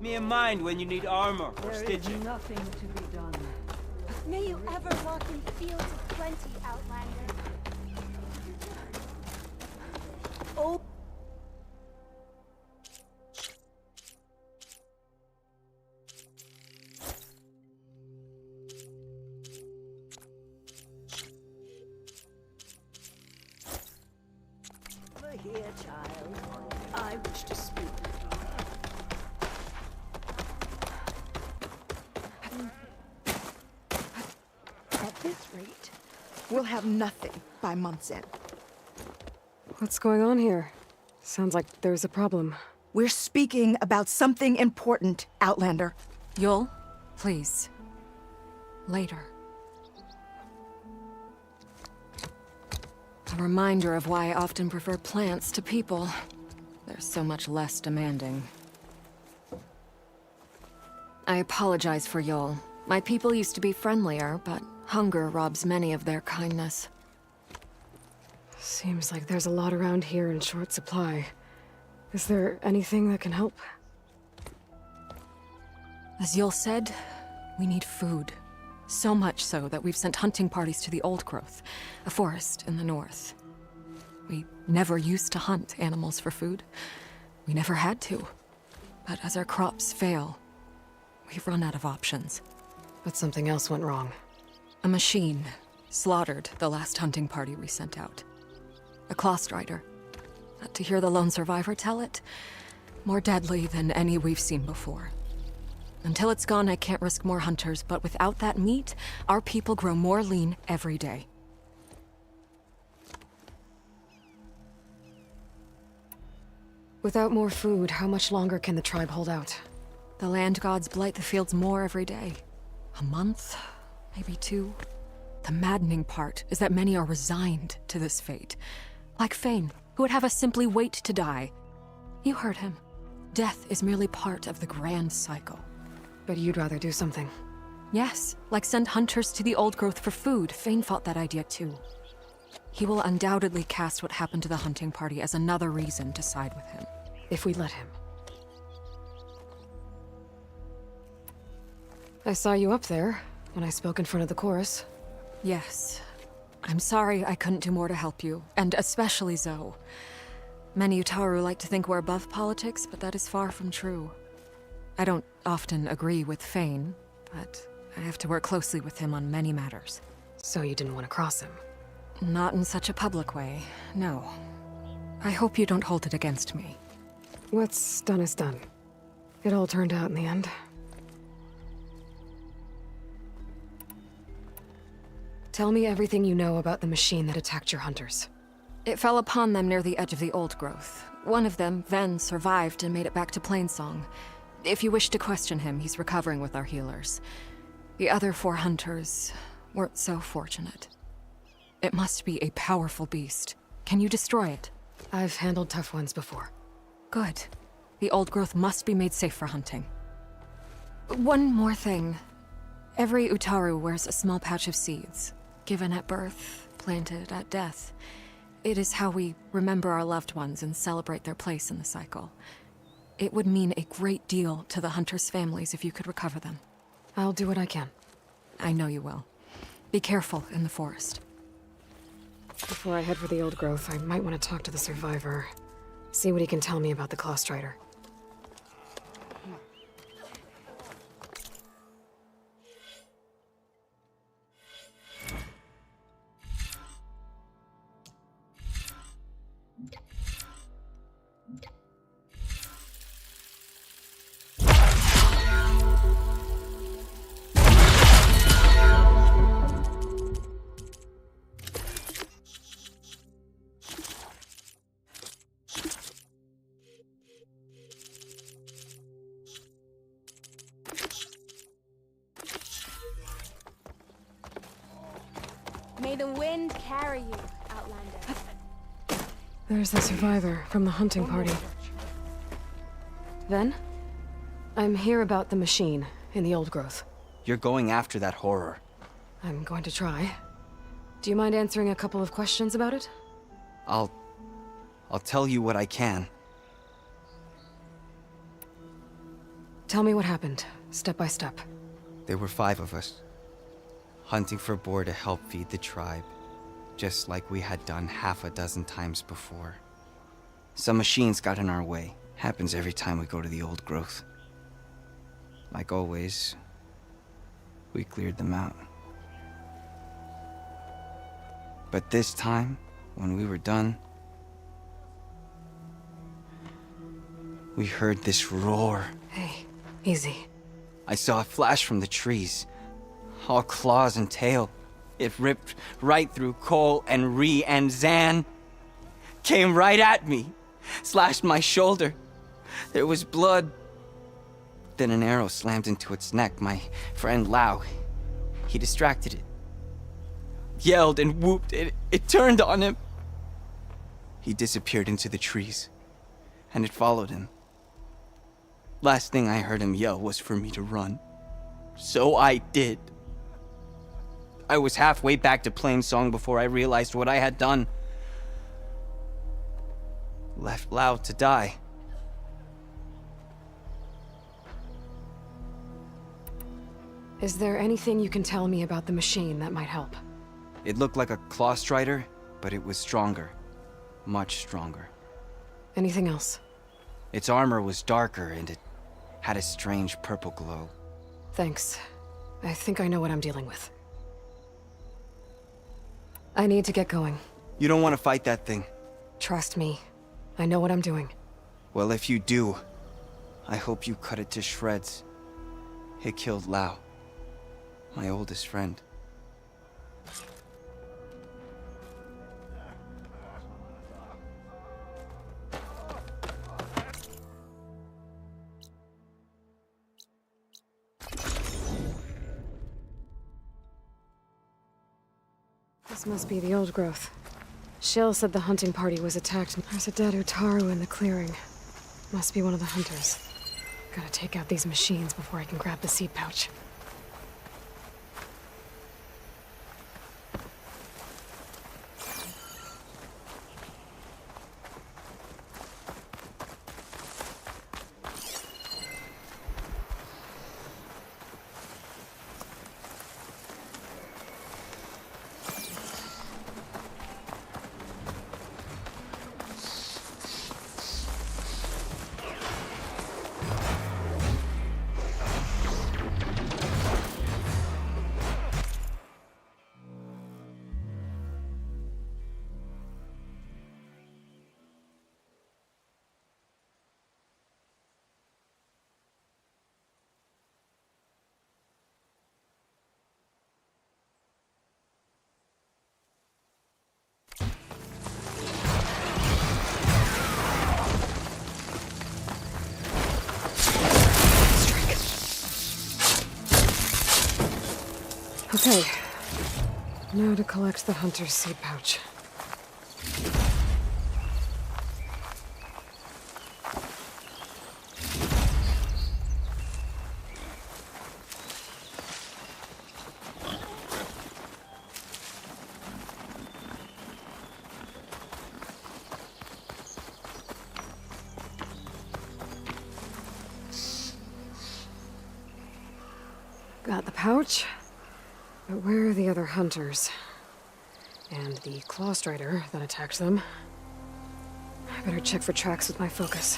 me in mind when you need armor or There is stitching. nothing to be done. May you ever walk in fields of plenty, Outlander. Oh. Look here, child. I wish to speak. At this rate, we'll have nothing by month's end. What's going on here? Sounds like there's a problem. We're speaking about something important, Outlander. Yul, please. Later. A reminder of why I often prefer plants to people. They're so much less demanding. I apologize for Yul. My people used to be friendlier, but hunger robs many of their kindness. Seems like there's a lot around here in short supply. Is there anything that can help? As Yul said, we need food. So much so that we've sent hunting parties to the Oldgrowth, a forest in the north. We never used to hunt animals for food. We never had to. But as our crops fail, we've run out of options. But something else went wrong. A machine slaughtered the last hunting party we sent out. A claw strider. To hear the lone survivor tell it, more deadly than any we've seen before. Until it's gone, I can't risk more hunters, but without that meat, our people grow more lean every day. Without more food, how much longer can the tribe hold out? The land gods blight the fields more every day. A month, maybe 2. The maddening part is that many are resigned to this fate. Like Fane, who would have us simply wait to die. You heard him. Death is merely part of the grand cycle. But you'd rather do something. Yes, like send hunters to the Oldgrowth for food. Fane fought that idea too. He will undoubtedly cast what happened to the hunting party as another reason to side with him. If we let him. I saw you up there when I spoke in front of the chorus. Yes. I'm sorry I couldn't do more to help you, and especially Zoe. Many UTARU like to think we're above politics, but that is far from true. I don't often agree with Fane, but I have to work closely with him on many matters. So you didn't want to cross him? Not in such a public way, no. I hope you don't hold it against me. What's done is done. It all turned out in the end. Tell me everything you know about the machine that attacked your hunters. It fell upon them near the edge of the Oldgrowth. One of them, Ven, survived and made it back to Plainsong. If you wish to question him, he's recovering with our healers. The other 4 hunters weren't so fortunate. It must be a powerful beast. Can you destroy it? I've handled tough ones before. Good. The Oldgrowth must be made safe for hunting. One more thing. Every UTARU wears a small pouch of seeds, given at birth, planted at death. It is how we remember our loved ones and celebrate their place in the cycle. It would mean a great deal to the hunters' families if you could recover them. I'll do what I can. I know you will. Be careful in the forest. Before I head for the Oldgrowth, I might want to talk to the survivor. See what he can tell me about the Claw Strider. May the wind carry you, Outlander. There's the survivor from the hunting party. Ven? I'm here about the machine in the Oldgrowth. You're going after that horror. I'm going to try. Do you mind answering a couple of questions about it? I'll tell you what I can. Tell me what happened, step by step. There were 5 of us, hunting for boar to help feed the tribe, just like we had done half a dozen times before. Some machines got in our way. Happens every time we go to the Oldgrowth. Like always, we cleared them out. But this time, when we were done, we heard this roar. Hey, easy. I saw a flash from the trees, all claws and tail. It ripped right through Cole and Ree, and Zan came right at me, slashed my shoulder. There was blood. Then an arrow slammed into its neck. My friend Lau, he distracted it. Yelled and whooped. It turned on him. He disappeared into the trees, and it followed him. Last thing I heard him yell was for me to run. So I did. I was halfway back to Plainsong before I realized what I had done. Left Lau to die. Is there anything you can tell me about the machine that might help? It looked like a claw strider, but it was stronger. Much stronger. Anything else? Its armor was darker, and it had a strange purple glow. Thanks. I think I know what I'm dealing with. I need to get going. You don't want to fight that thing. Trust me. I know what I'm doing. Well, if you do, I hope you cut it to shreds. It killed Lau, my oldest friend. This must be the Oldgrowth. Shill said the hunting party was attacked. There's a dead UTARU in the clearing. Must be one of the hunters. Gotta take out these machines before I can grab the seed pouch. Okay. Now to collect the hunter's seed pouch. Got the pouch. But where are the other hunters? And the claw strider that attacked them? I better check for tracks with my focus.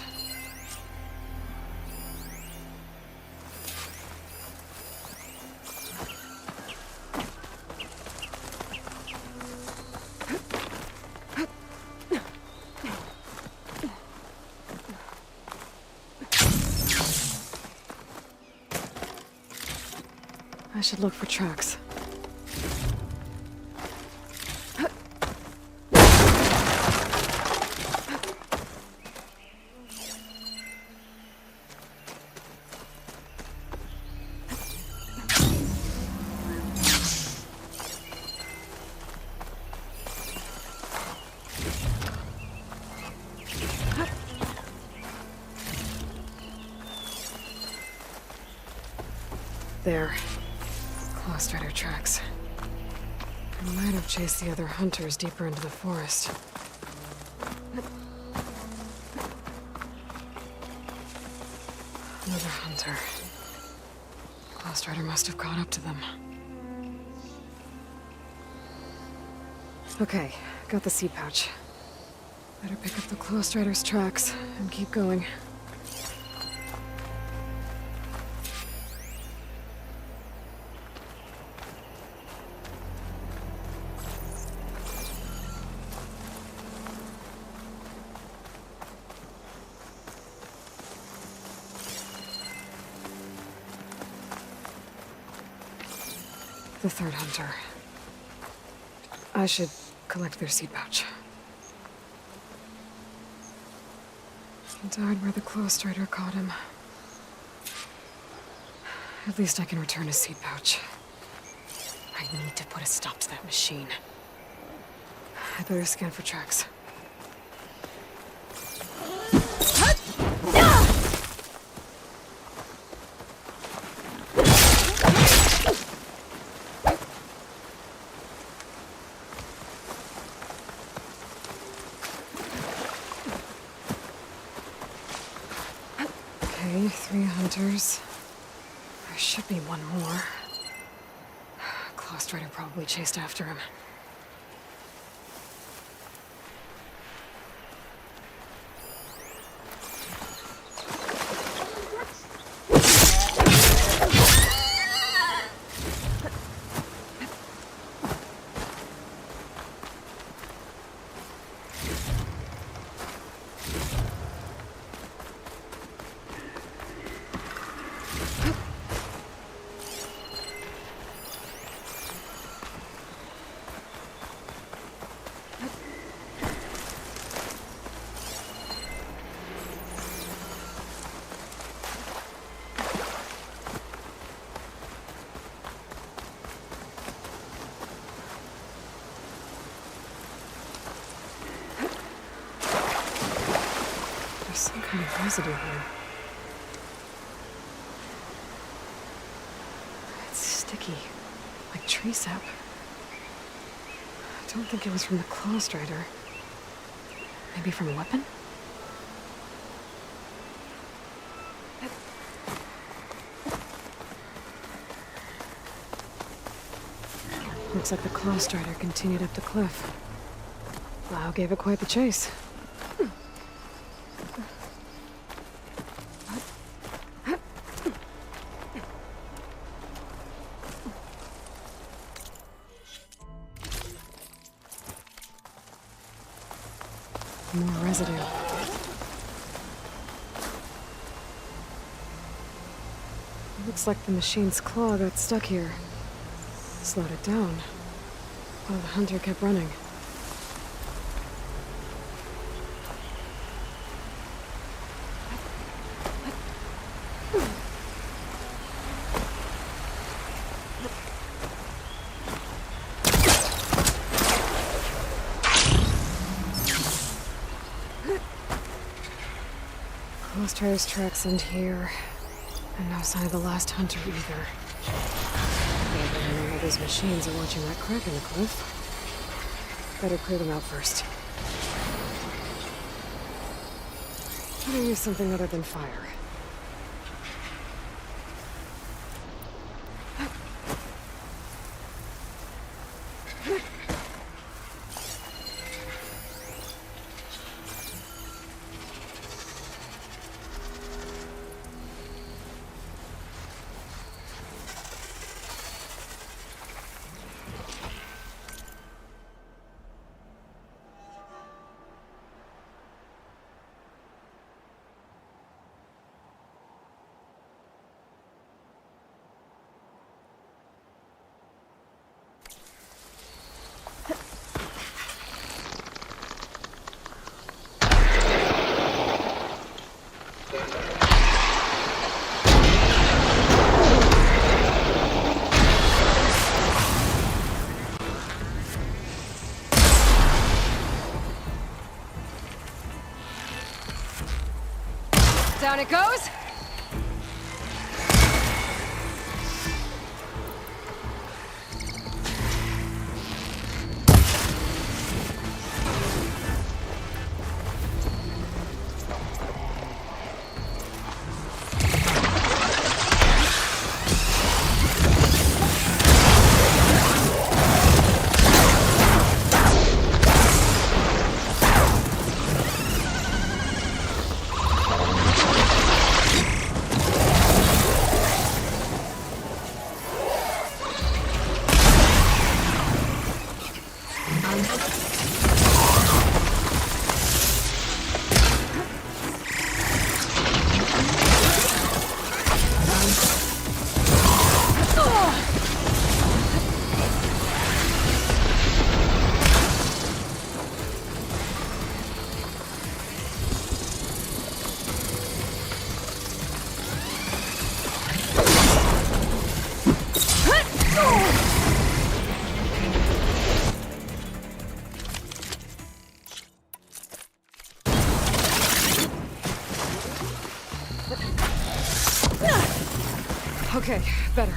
I should look for tracks. There. Claw strider tracks. I might have chased the other hunters deeper into the forest. Another hunter. Lost Rider must have caught up to them. Okay, got the seed pouch. Better pick up the Close Rider's tracks and keep going. The third hunter. I should collect their seed pouch. He died where the Close Rider caught him. At least I can return his seed pouch. I need to put a stop to that machine. I better scan for tracks. Okay, 3 hunters. There should be one more. Close Rider probably chased after him. Some kind of residue here. It's sticky, like tree sap. I don't think it was from the Close Rider. Maybe from a weapon? Looks like the Close Rider continued up the cliff. Lau gave it quite the chase. More residue. Looks like the machine's claw got stuck here. Slowed it down. While the hunter kept running. Close Rider's tracks end here. And no sign of the last hunter either. Maybe I know all those machines are watching that crack in the cliff. Better clear them out first. Better use something other than fire. Down it goes! Okay, better.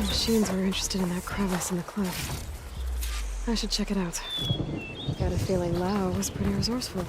Machines were interested in that crevice in the cliff. I should check it out. Got a feeling Lao was pretty resourceful.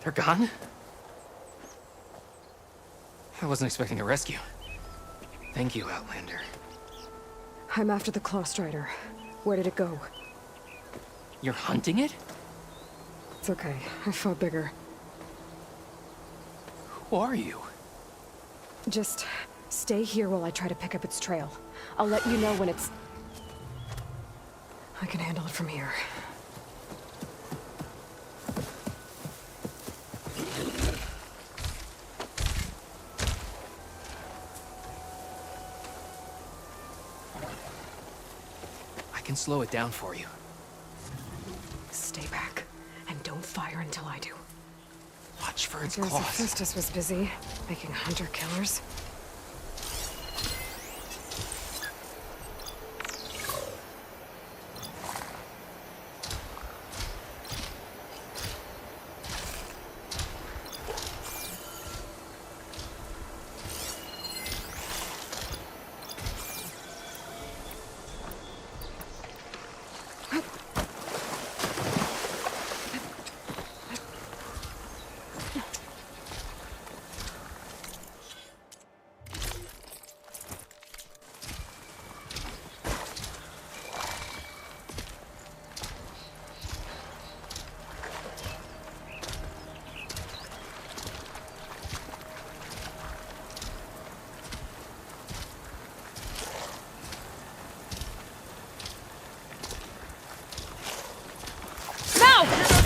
They're gone? I wasn't expecting a rescue. Thank you, Outlander. I'm after the Claw Strider. Where did it go? You're hunting it? It's okay. I fought bigger. Who are you? Just stay here while I try to pick up its trail. I'll let you know when it's... I can handle it from here. I can slow it down for you. Stay back, and don't fire until I do. Watch for its I guess claws. Hephaestus was busy making hunter-killers.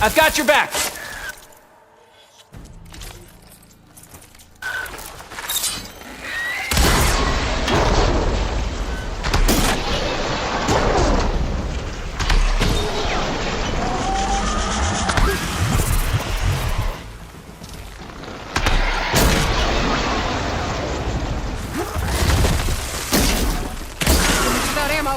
I've got your back! Without ammo!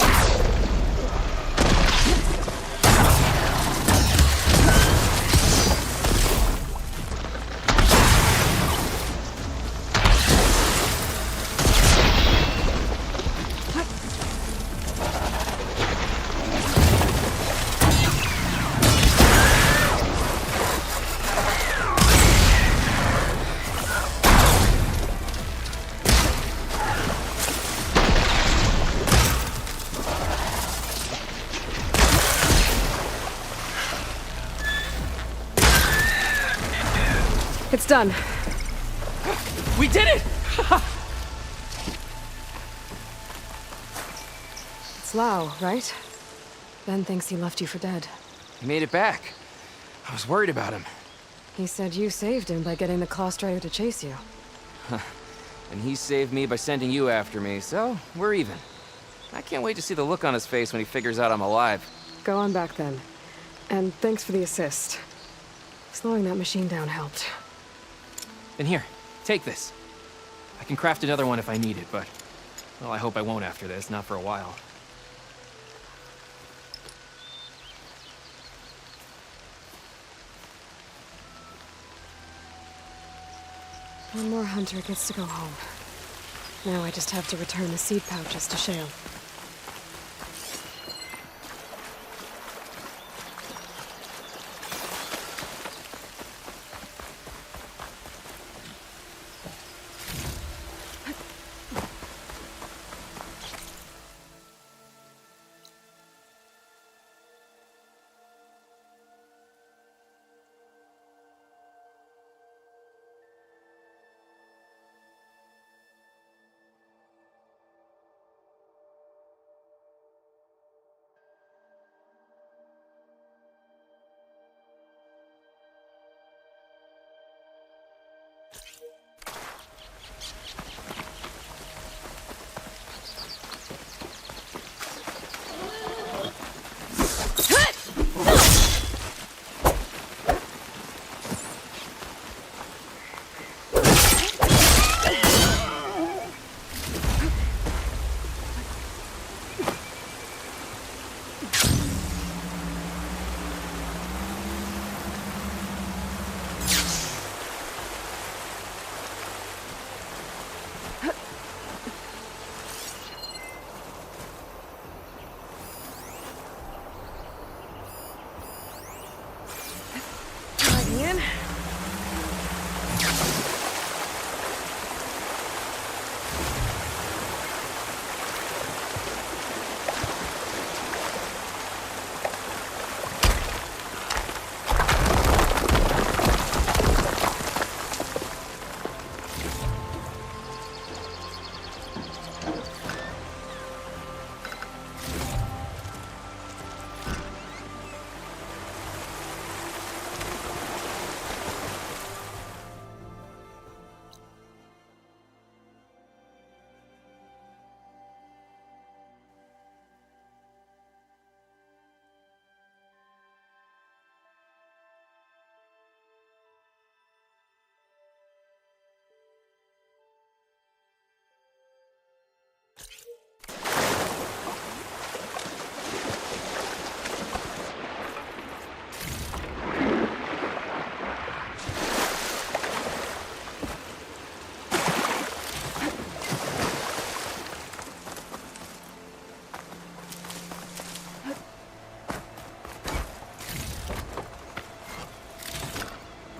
It's done. We did it! It's Lau, right? Ben thinks he left you for dead. He made it back. I was worried about him. He said you saved him by getting the Clawstrider to chase you. And he saved me by sending you after me, so we're even. I can't wait to see the look on his face when he figures out I'm alive. Go on back then. And thanks for the assist. Slowing that machine down helped. And here, take this. I can craft another one if I need it, but... well, I hope I won't after this, not for a while. One more hunter gets to go home. Now I just have to return the seed pouches to Shale.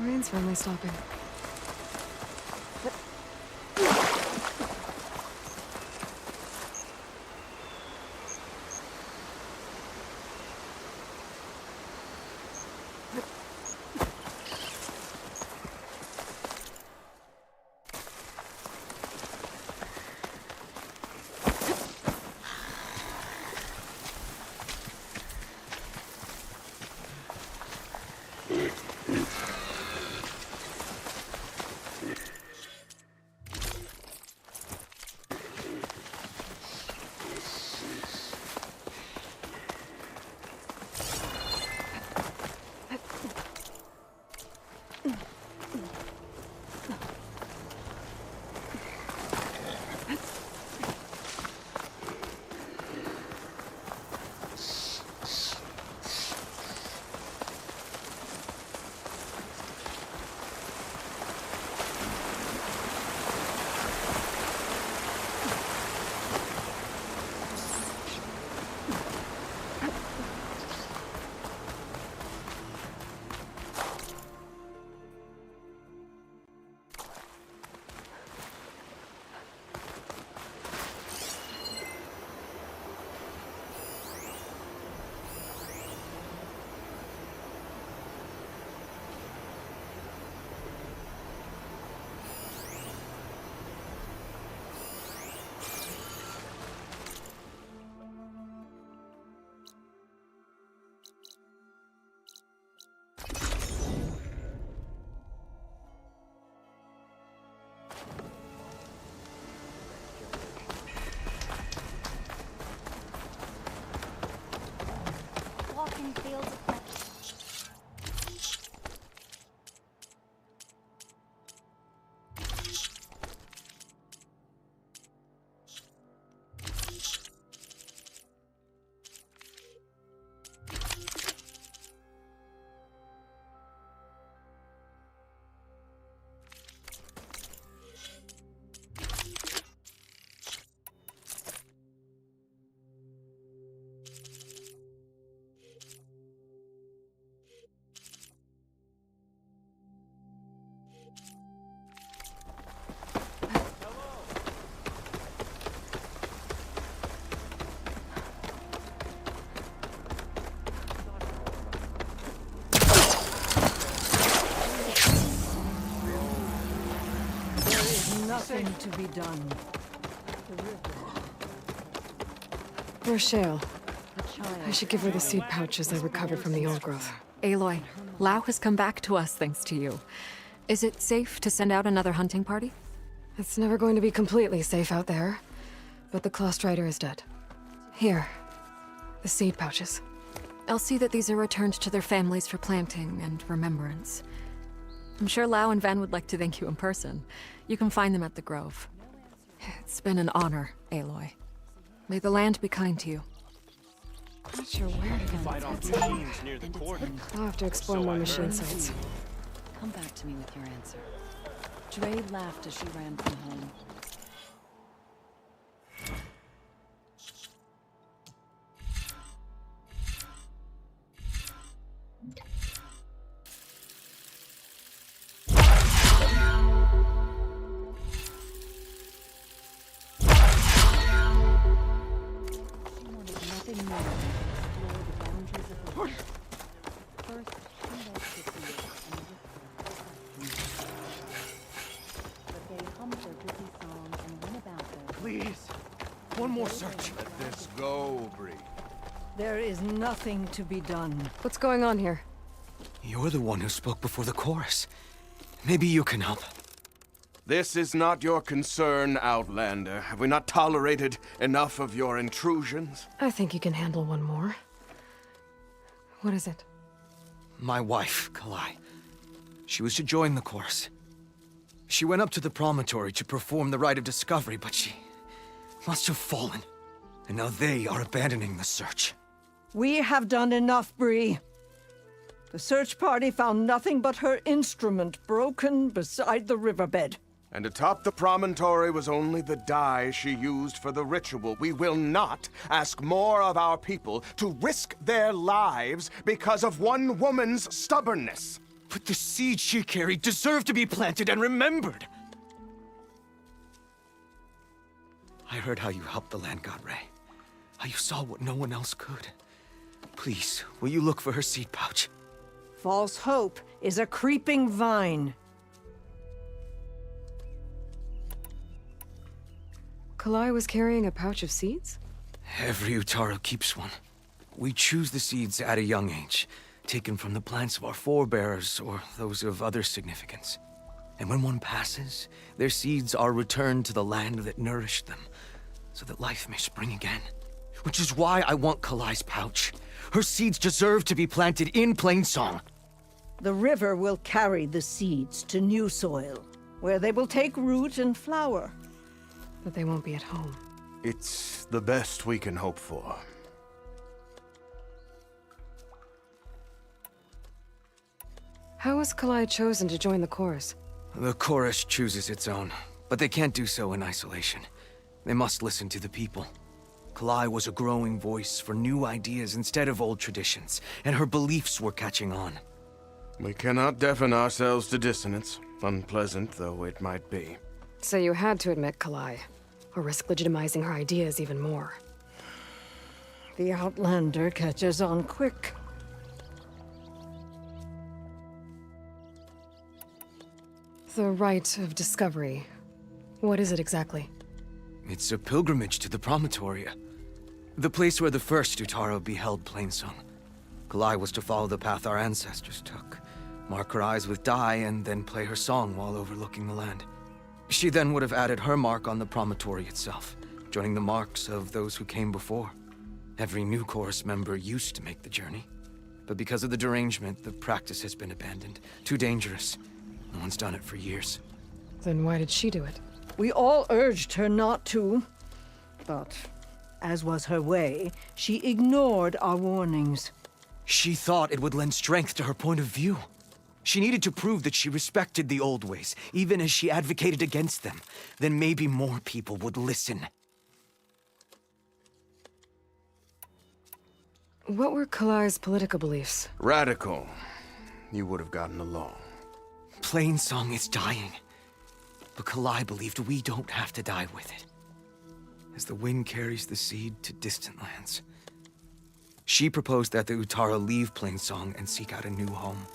Rain's finally stopping. Nothing to be done. Rochelle. I should give her the seed pouches I recovered from the Oldgrowth. Aloy, Lao has come back to us thanks to you. Is it safe to send out another hunting party? It's never going to be completely safe out there, but the Claw Rider is dead. Here, the seed pouches. I'll see that these are returned to their families for planting and remembrance. I'm sure Lao and Van would like to thank you in person. You can find them at the Grove. It's been an honor, Aloy. May the land be kind to you. Not sure where to go. Fight off machines near the cordon. I'll have to explore So more I machine heard. sites. Come back to me with your answer. Dre laughed as she ran from home. Please, one more search. Let this go, Bree. There is nothing to be done. What's going on here? You're the one who spoke before the chorus. Maybe you can help. This is not your concern, Outlander. Have we not tolerated enough of your intrusions? I think you can handle one more. What is it? My wife, Kalai. She was to join the chorus. She went up to the Promontory to perform the rite of discovery, but she must have fallen. And now they are abandoning the search. We have done enough, Bree. The search party found nothing but her instrument broken beside the riverbed. And atop the promontory was only the dye she used for the ritual. We will not ask more of our people to risk their lives because of one woman's stubbornness. But the seeds she carried deserve to be planted and remembered. I heard how you helped the land god Ray. How you saw what no one else could. Please, will you look for her seed pouch? False hope is a creeping vine. Kalai was carrying a pouch of seeds? Every UTARU keeps one. We choose the seeds at a young age, taken from the plants of our forebears or those of other significance. And when one passes, their seeds are returned to the land that nourished them, so that life may spring again. Which is why I want Kalai's pouch. Her seeds deserve to be planted in Plainsong. The river will carry the seeds to new soil, where they will take root and flower. But they won't be at home. It's the best we can hope for. How was Kalai chosen to join the chorus? The chorus chooses its own, but they can't do so in isolation. They must listen to the people. Kalai was a growing voice for new ideas instead of old traditions, and her beliefs were catching on. We cannot deafen ourselves to dissonance, unpleasant though it might be. So you had to admit Kalai, or risk legitimizing her ideas even more. The Outlander catches on quick. The rite of discovery. What is it exactly? It's a pilgrimage to the Promontory. The place where the first UTARU beheld Plainsong. Kalai was to follow the path our ancestors took. Mark her eyes with dye and then play her song while overlooking the land. She then would have added her mark on the Promontory itself, joining the marks of those who came before. Every new chorus member used to make the journey. But because of the derangement, the practice has been abandoned. Too dangerous. No one's done it for years. Then why did she do it? We all urged her not to, but as was her way, she ignored our warnings. She thought it would lend strength to her point of view. She needed to prove that she respected the old ways, even as she advocated against them. Then maybe more people would listen. What were Kalai's political beliefs? Radical. You would have gotten along. Plainsong is dying. But Kalai believed we don't have to die with it. As the wind carries the seed to distant lands. She proposed that the UTARU leave Plainsong and seek out a new home.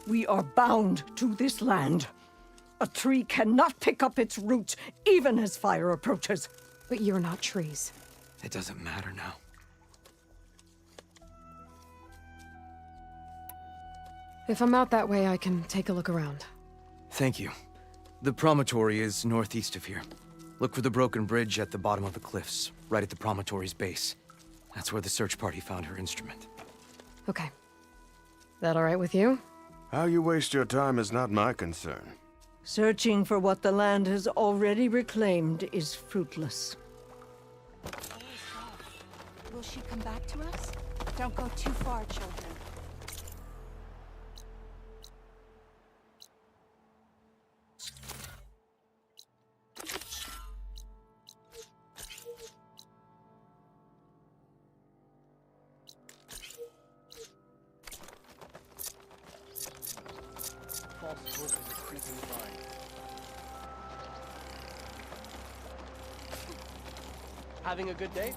We are bound to this land. A tree cannot pick up its roots, even as fire approaches. But you're not trees. It doesn't matter now. If I'm out that way, I can take a look around. Thank you. The Promontory is northeast of here. Look for the broken bridge at the bottom of the cliffs, right at the Promontory's base. That's where the search party found her instrument. Okay. That all right with you? How you waste your time is not my concern. Searching for what the land has already reclaimed is fruitless. Will she come back to us? Don't go too far, children. False hope is a creeping vine. Having a good day?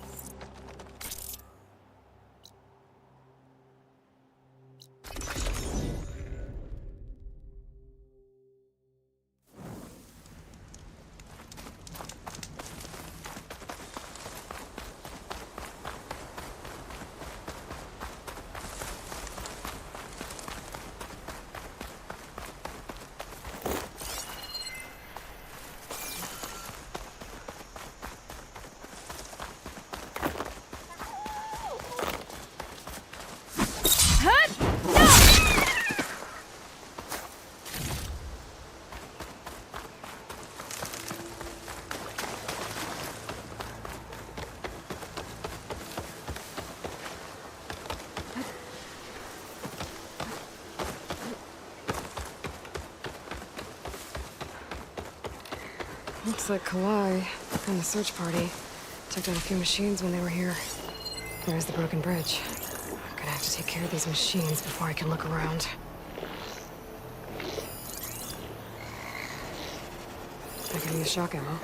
Looks like Kalai and the search party took down a few machines when they were here. There's the broken bridge. I'm gonna have to take care of these machines before I can look around. I could use shock ammo.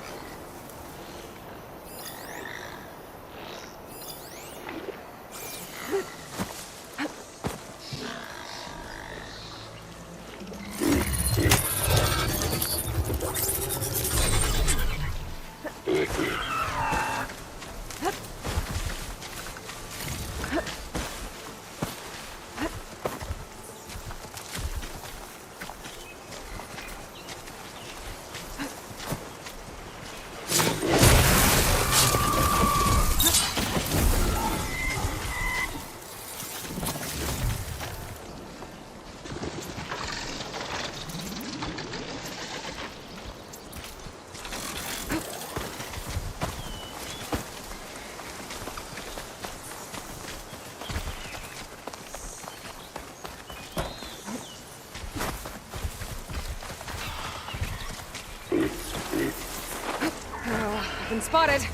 Been spotted.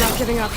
Not giving up.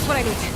What I need.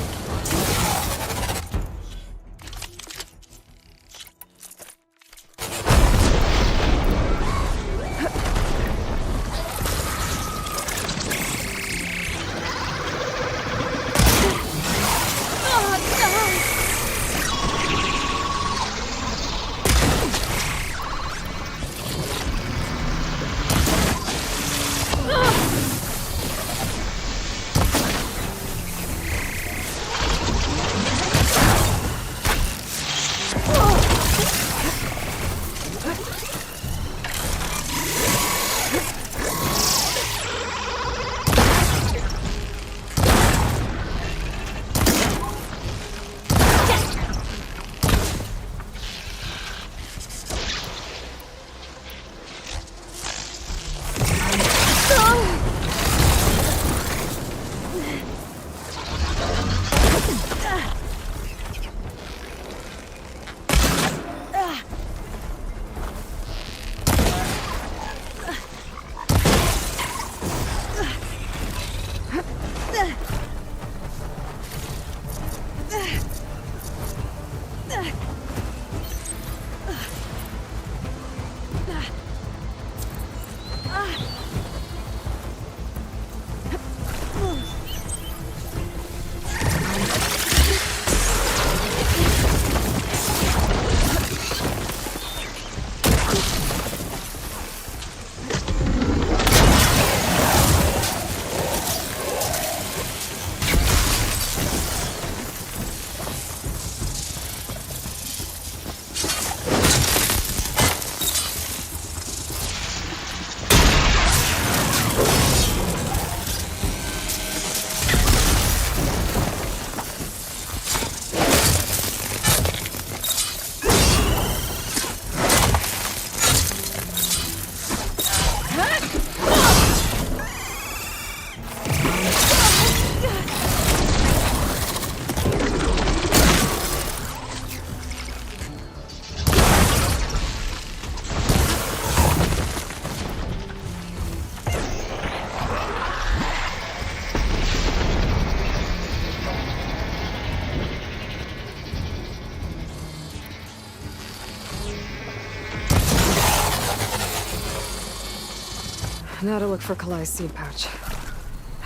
Now to look for Kalai's seed pouch.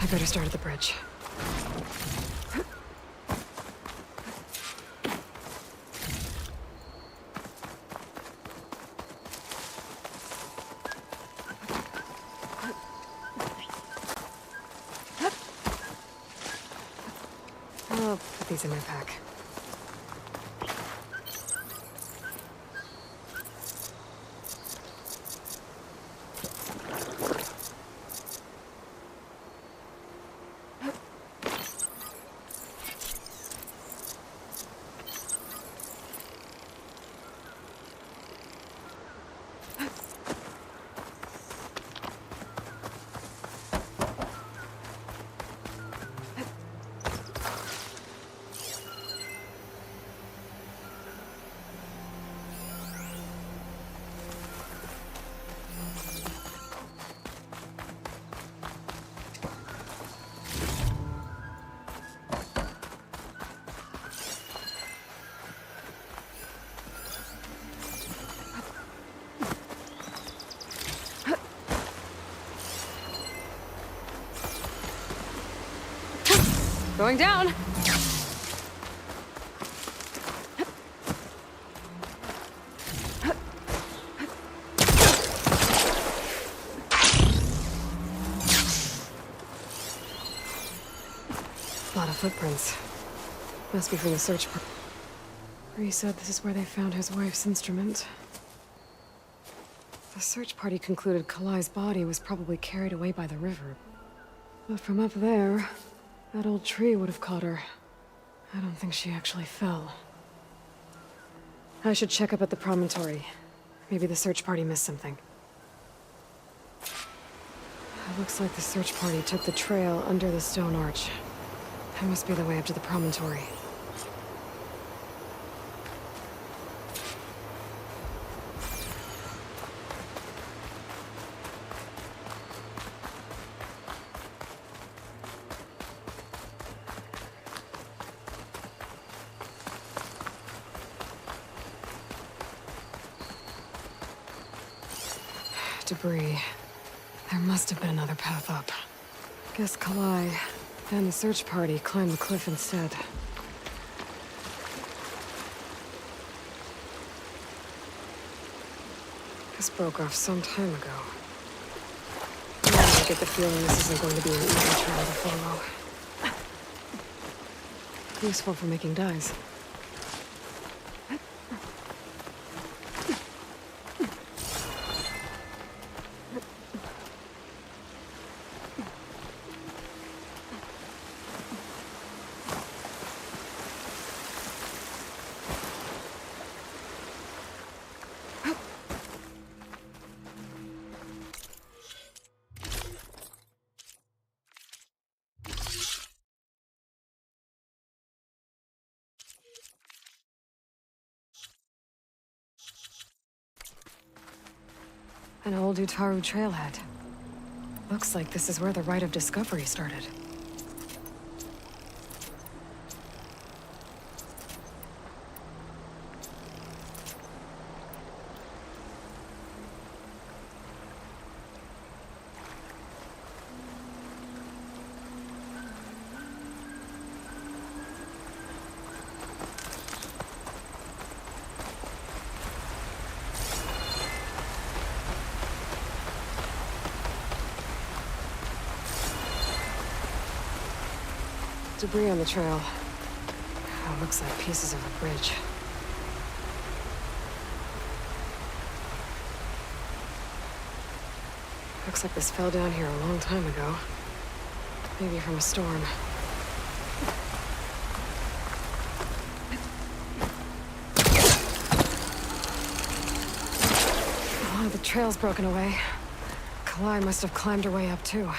I better start at the bridge. I'll put these in my pack. Going down. A lot of footprints. Must be from the search party. Bree said this is where they found his wife's instrument. The search party concluded Kalai's body was probably carried away by the river. But from up there, that old tree would have caught her. I don't think she actually fell. I should check up at the Promontory. Maybe the search party missed something. It looks like the search party took the trail under the stone arch. That must be the way up to the Promontory. Debris. There must have been another path up. Guess Kalai and the search party climbed the cliff instead. This broke off some time ago. I get the feeling this isn't going to be an easy trail to follow. Useful for making dyes. An old UTARU trailhead. Looks like this is where the Rite of Discovery started. Debris on the trail. Oh, looks like pieces of a bridge. Looks like this fell down here a long time ago. Maybe from a storm. Oh, the trail's broken away. Kalai must have climbed her way up too.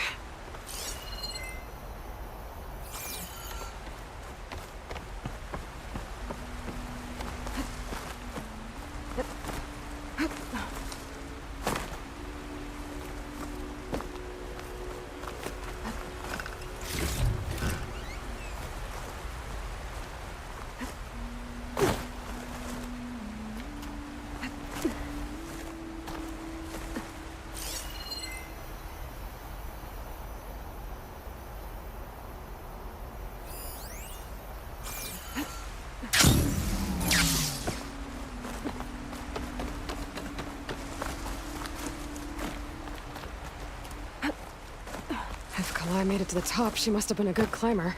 I made it to the top. She must have been a good climber.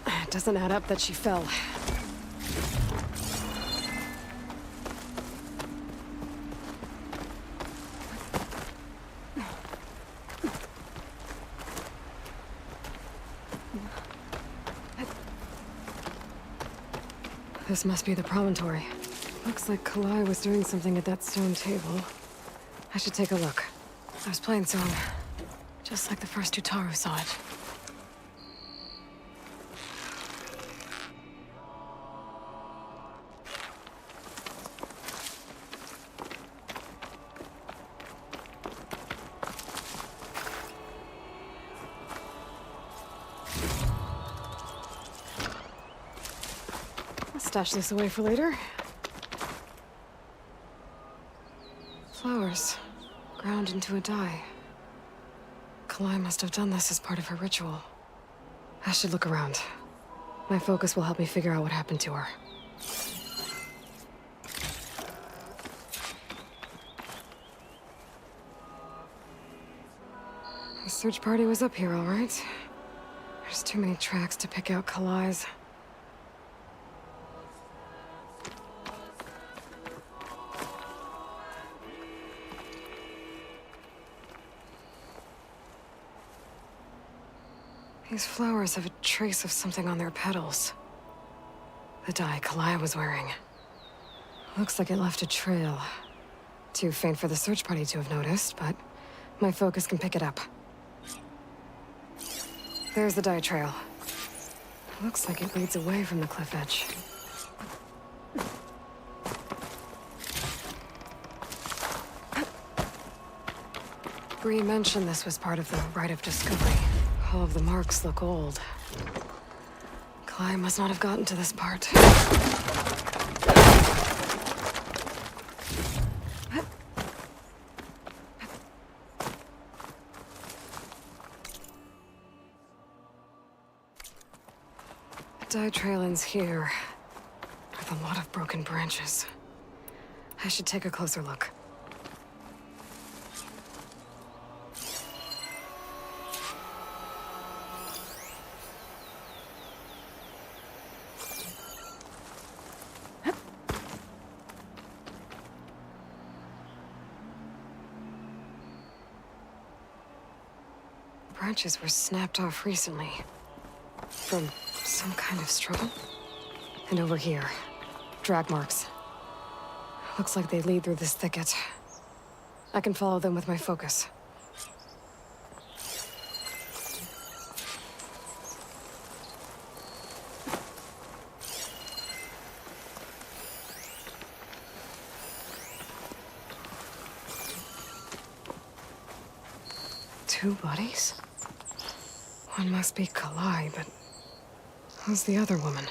It doesn't add up that she fell. This must be the Promontory. Looks like Kalai was doing something at that stone table. I should take a look. I was Plainsong. Just like the first UTARU saw it. I'll stash this away for later. Flowers, ground into a dye. Kalai must have done this as part of her ritual. I should look around. My focus will help me figure out what happened to her. The search party was up here, all right. There's too many tracks to pick out Kalai's. These flowers have a trace of something on their petals. The dye Kalai was wearing. Looks like it left a trail. Too faint for the search party to have noticed, but my focus can pick it up. There's the dye trail. Looks like it leads away from the cliff edge. Bree mentioned this was part of the rite of discovery. All of the marks look old. Kalai must not have gotten to this part. Dye trail ends here, with a lot of broken branches. I should take a closer look. Branches were snapped off recently. From some kind of struggle? And over here, drag marks. Looks like they lead through this thicket. I can follow them with my focus. Two bodies? One must be Kalai, but who's the other woman?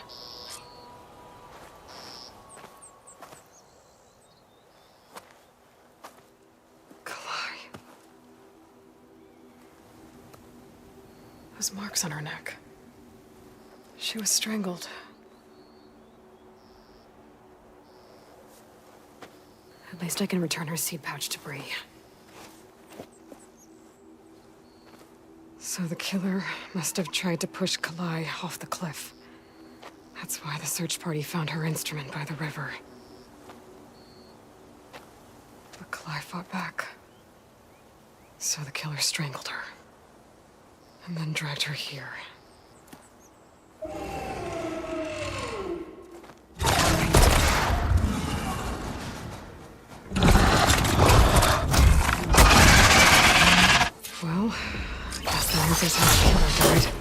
Kalai. Those marks on her neck. She was strangled. At least I can return her seed pouch to Bree. So the killer must have tried to push Kalai off the cliff. That's why the search party found her instrument by the river. But Kalai fought back. So the killer strangled her. And then dragged her here. Well, this is how the killer died.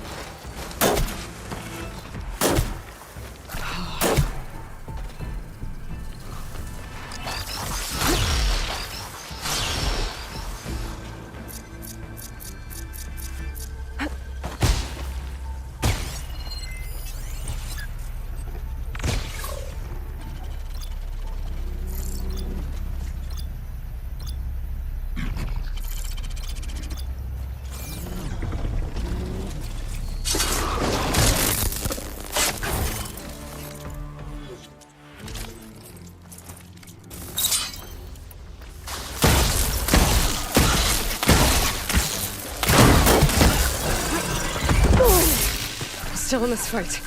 Still in this fight.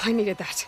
I needed that.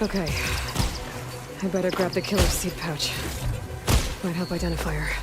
Okay. I better grab the killer seed pouch. Might help identify her.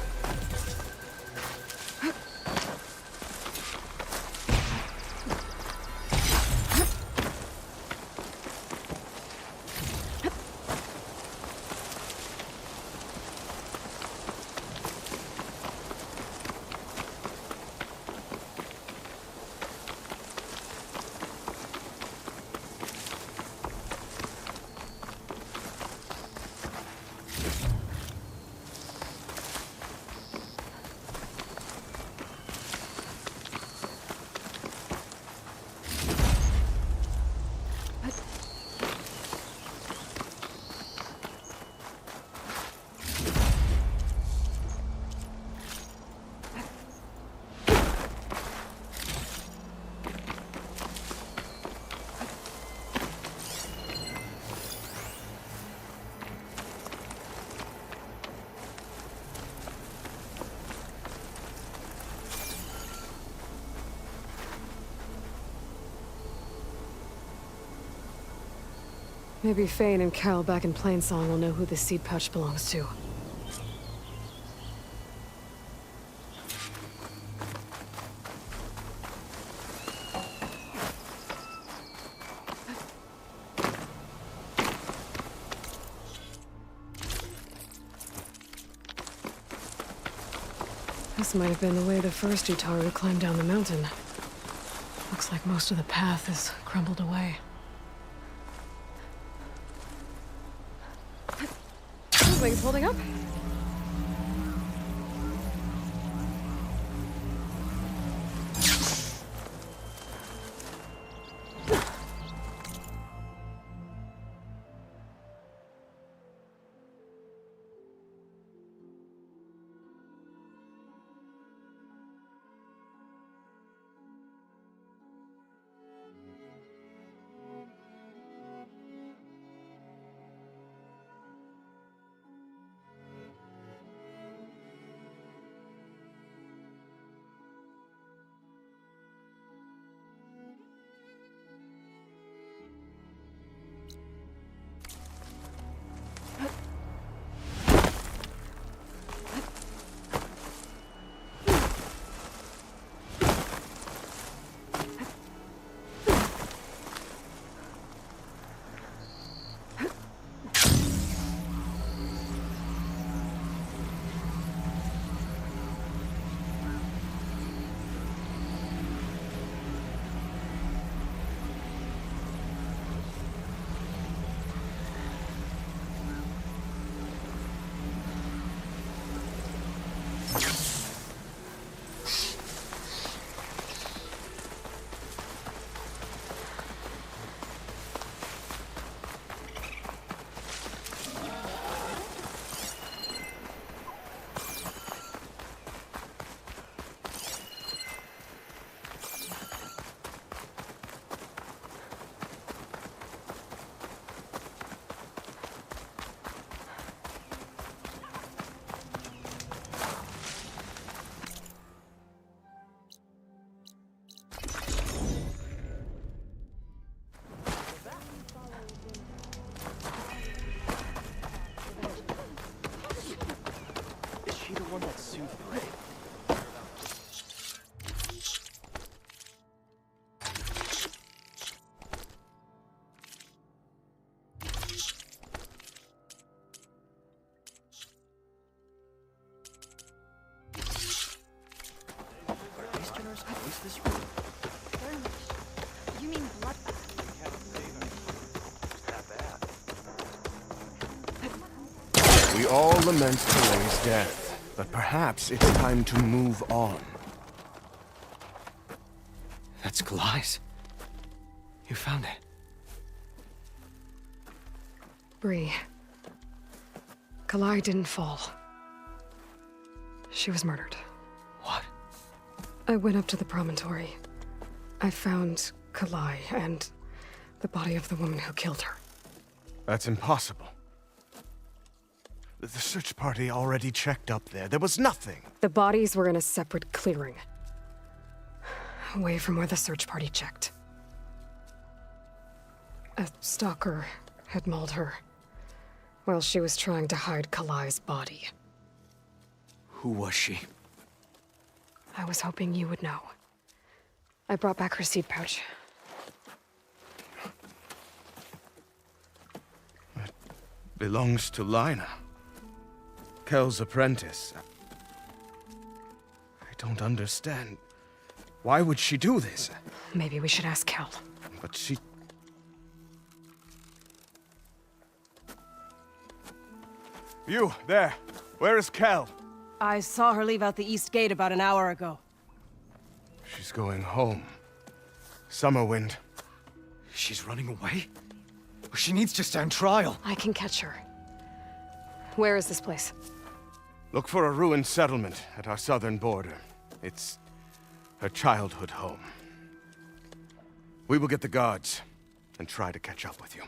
Maybe Fane and Cal back in Plainsong will know who this seed pouch belongs to. This might have been the way the first UTARU climbed down the mountain. Looks like most of the path is crumbled away. Looks like it's holding up. this room? Skirmish. You mean bloodbath? We all lament Kalei's death, but perhaps it's time to move on. That's Kalai's. You found it. Bree. Kalai didn't fall. She was murdered. What? I went up to the Promontory. I found Kalai and the body of the woman who killed her. That's impossible. The search party already checked up there. There was nothing. The bodies were in a separate clearing. Away from where the search party checked. A stalker had mauled her while she was trying to hide Kalai's body. Who was she? I was hoping you would know. I brought back her seed pouch. It belongs to Lina. Kel's apprentice. I don't understand. Why would she do this? Maybe we should ask Kel. But she... You, there. Where is Kel? I saw her leave out the east gate about an hour ago. She's going home. Summerwind. She's running away? She needs to stand trial. I can catch her. Where is this place? Look for a ruined settlement at our southern border. It's her childhood home. We will get the guards and try to catch up with you.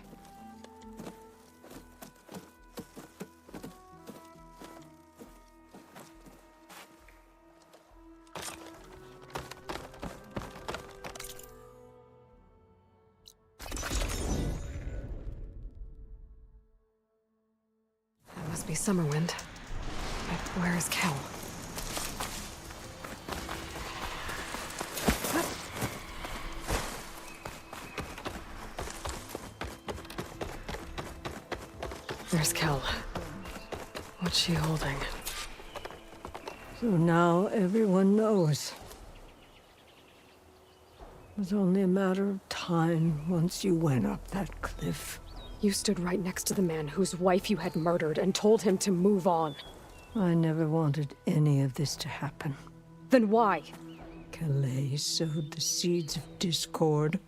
That must be Summerwind. But where is Kel? There's Kel. What's she holding? So now everyone knows. It was only a matter of time once you went up that cliff. You stood right next to the man whose wife you had murdered and told him to move on. I never wanted any of this to happen. Then why? Kalei sowed the seeds of discord.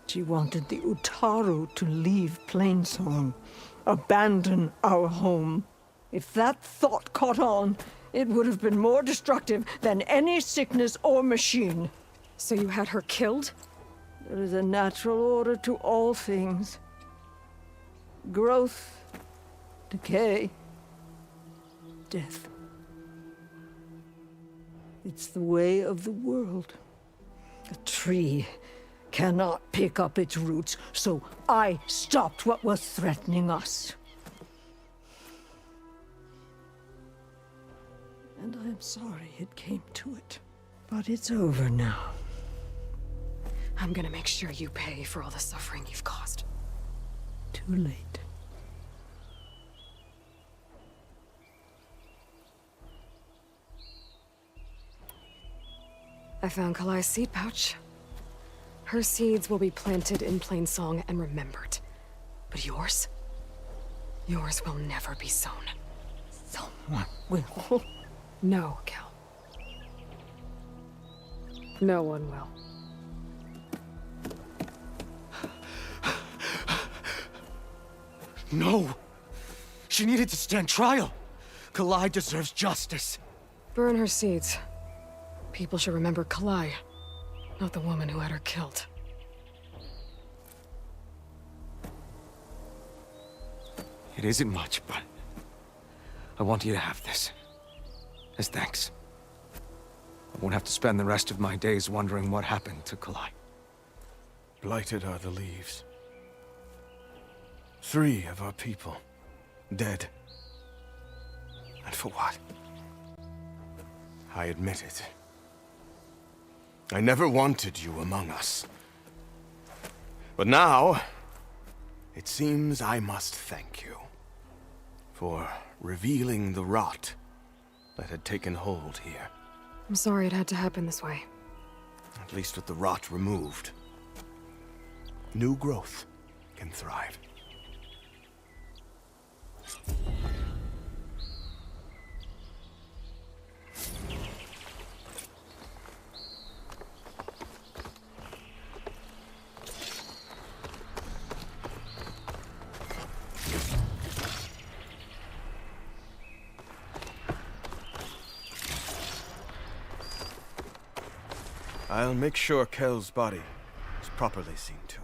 She wanted the UTARU to leave Plainsong, abandon our home. If that thought caught on, it would have been more destructive than any sickness or machine. So you had her killed? There is a natural order to all things. Growth, decay, death. It's the way of the world. A tree cannot pick up its roots, so I stopped what was threatening us. And I'm sorry it came to it. But it's over now. I'm gonna make sure you pay for all the suffering you've caused. Too late. I found Kalai's seed pouch. Her seeds will be planted in Plainsong and remembered. But yours? Yours will never be sown. Someone will. No, Kel. No one will. No! She needed to stand trial! Kalai deserves justice! Burn her seeds. People should remember Kalai, not the woman who had her killed. It isn't much, but I want you to have this. As thanks. I won't have to spend the rest of my days wondering what happened to Kalai. Blighted are the leaves. 3 of our people, dead. And for what? I admit it. I never wanted you among us. But now, it seems I must thank you for revealing the rot that had taken hold here. I'm sorry it had to happen this way. At least with the rot removed, new growth can thrive. I'll make sure Kel's body is properly seen to.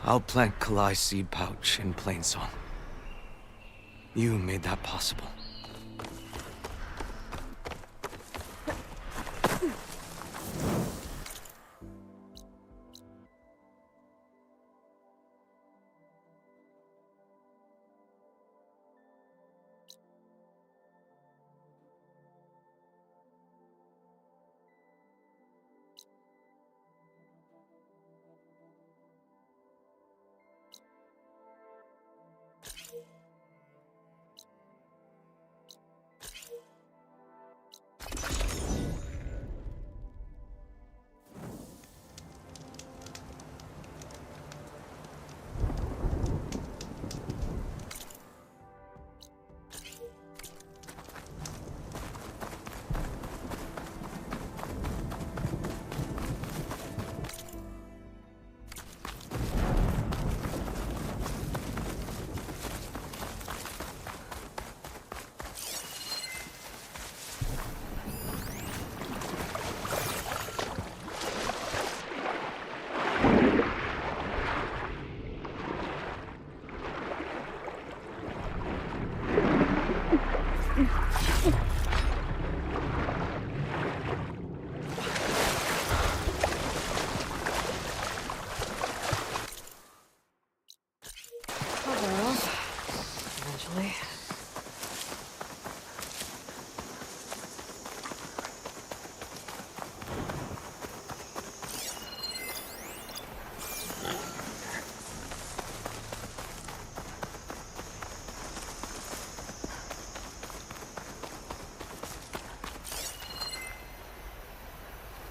I'll plant Kalai's seed pouch in Plainsong. You made that possible.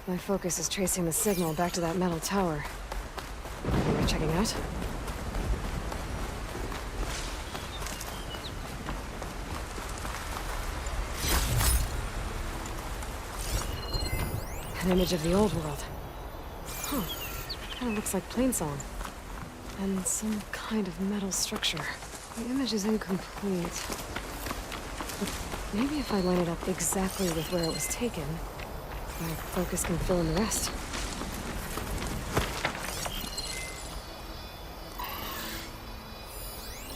My focus is tracing the signal back to that metal tower. Are you checking out? An image of the old world. Huh. Kinda looks like Plainsong. And some kind of metal structure. The image is incomplete. But maybe if I line it up exactly with where it was taken, my focus can fill in the rest.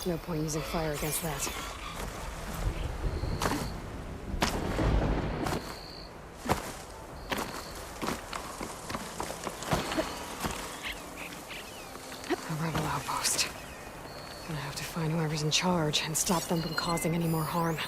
No point using fire against that. A rebel outpost. Gonna have to find whoever's in charge and stop them from causing any more harm.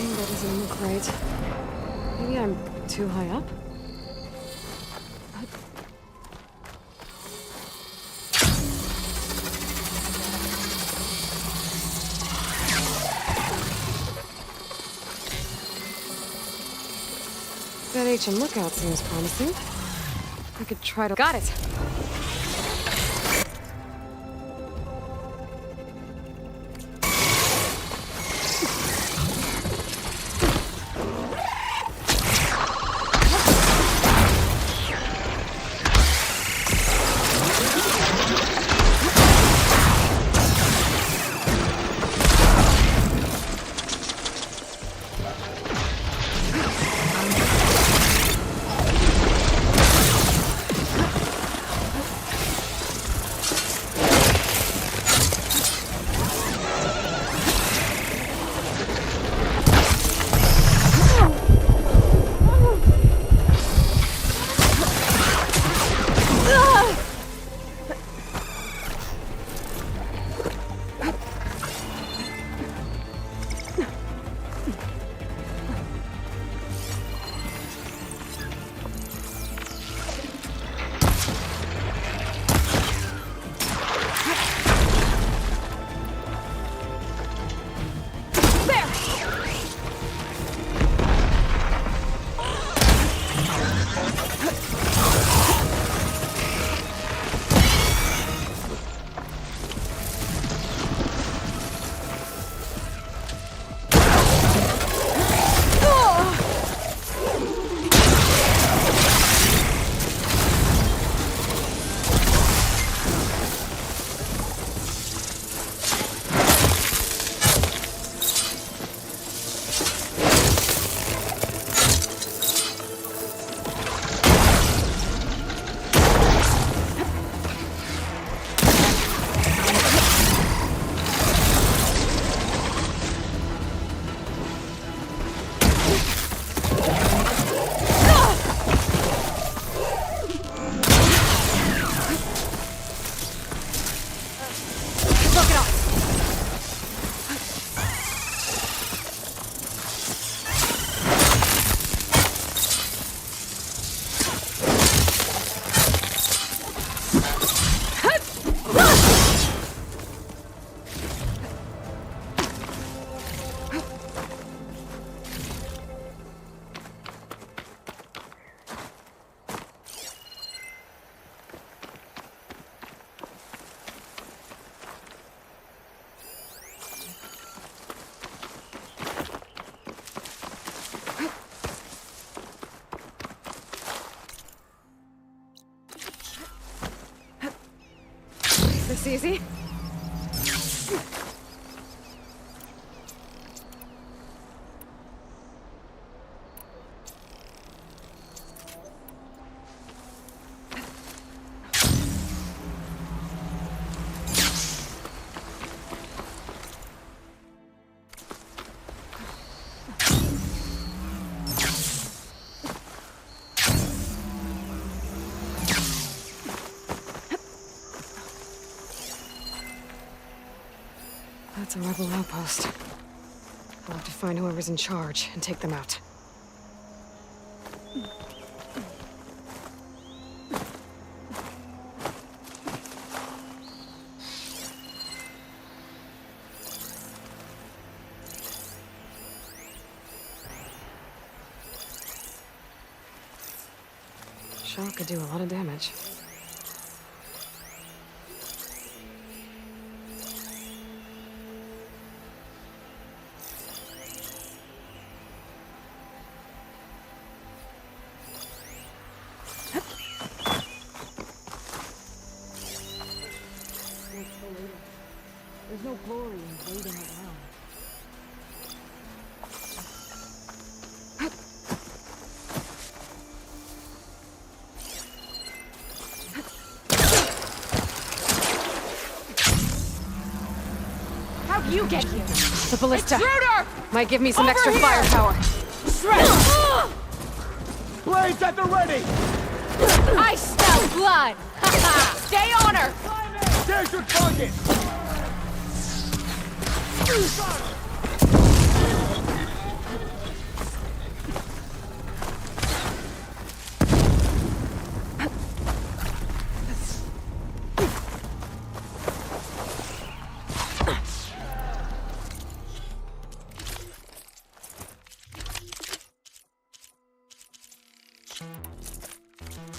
That doesn't look right. Maybe I'm too high up? That ancient lookout seems promising. I could try to... Got it! This easy? That's a rebel outpost. I'll have to find whoever's in charge and take them out. Shot could do a lot of damage. There's no glory in waiting around. How'd you get here? The ballista. Intruder! Might give me some Over extra here! firepower. Shred! Blades at the ready! I smell blood! Stay on her! There's your target!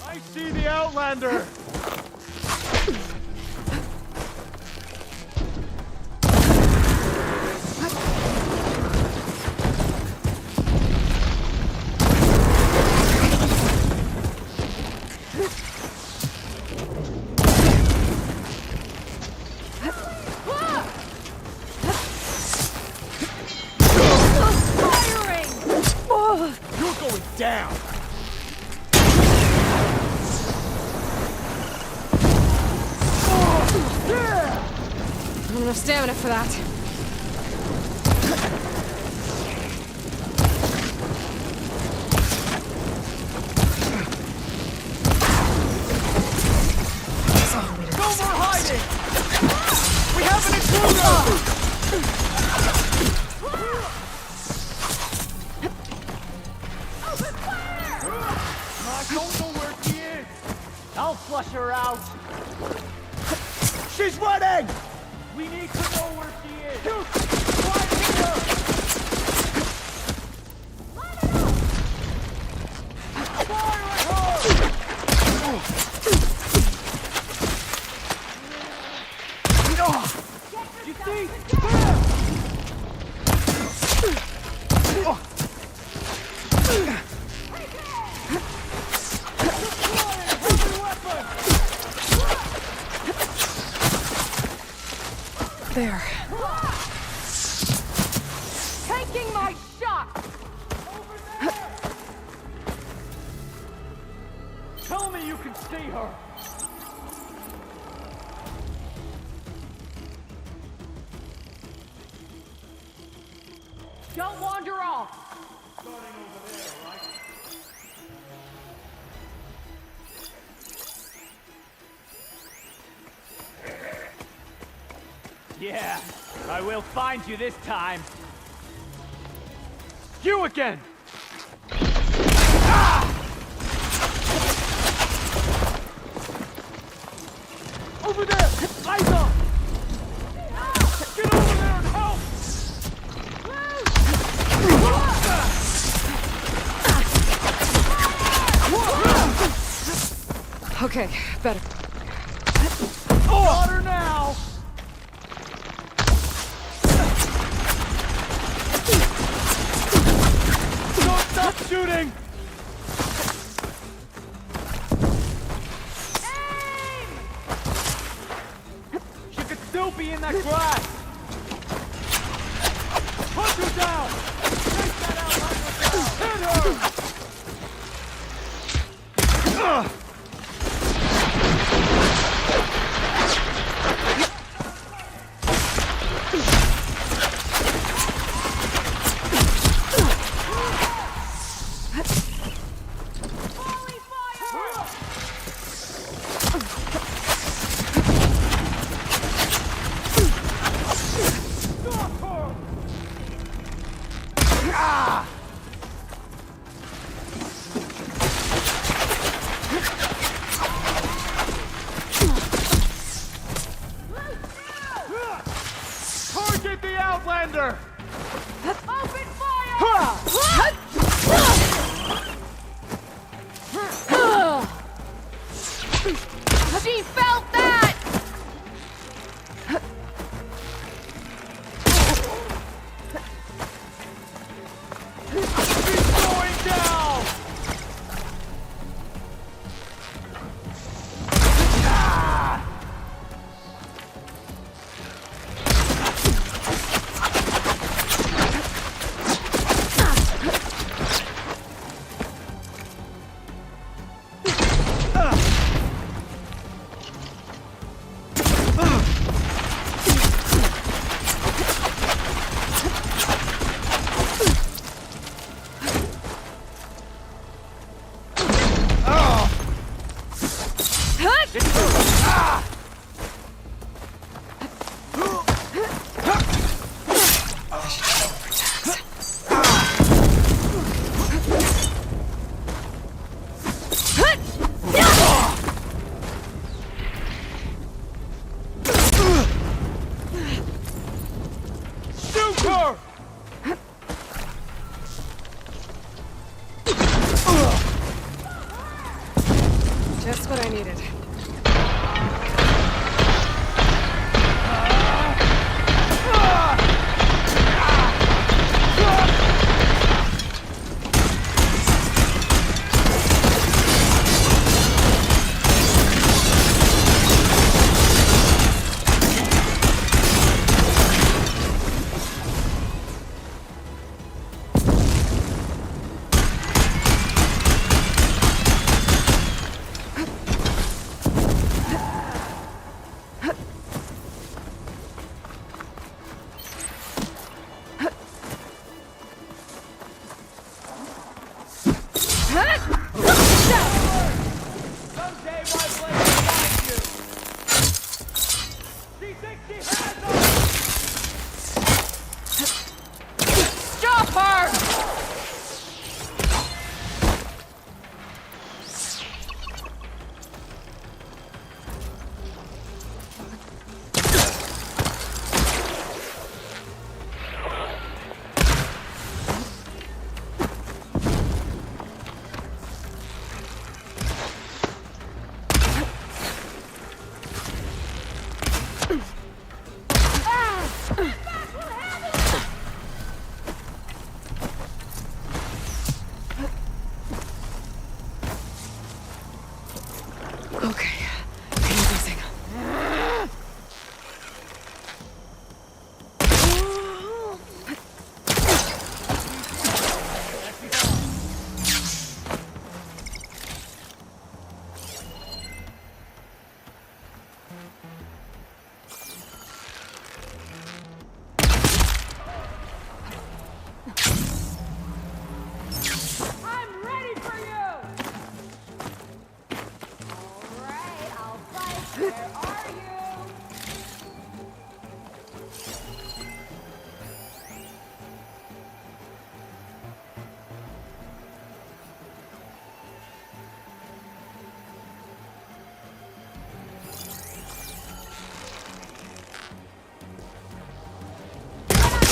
I see the Outlander! Down! Not enough stamina for that. No more hiding! We have an intruder! I'll flush her out! She's running! We need to know where she is! Right here! Fire at her! You see? There. Taking my shot! Tell me you can see her! Don't wander off! Starting over there, right? Yeah, I will find you this time. You again! Ah! Over there! Eyes on! Get over there and help! Okay, better. Got her now! Don't stop shooting! Aim! She could still be in that grass! Punch her down! Take that Outlander down! Hit her! Target the Outlander! Open fire! She felt that! She's going down! what I needed.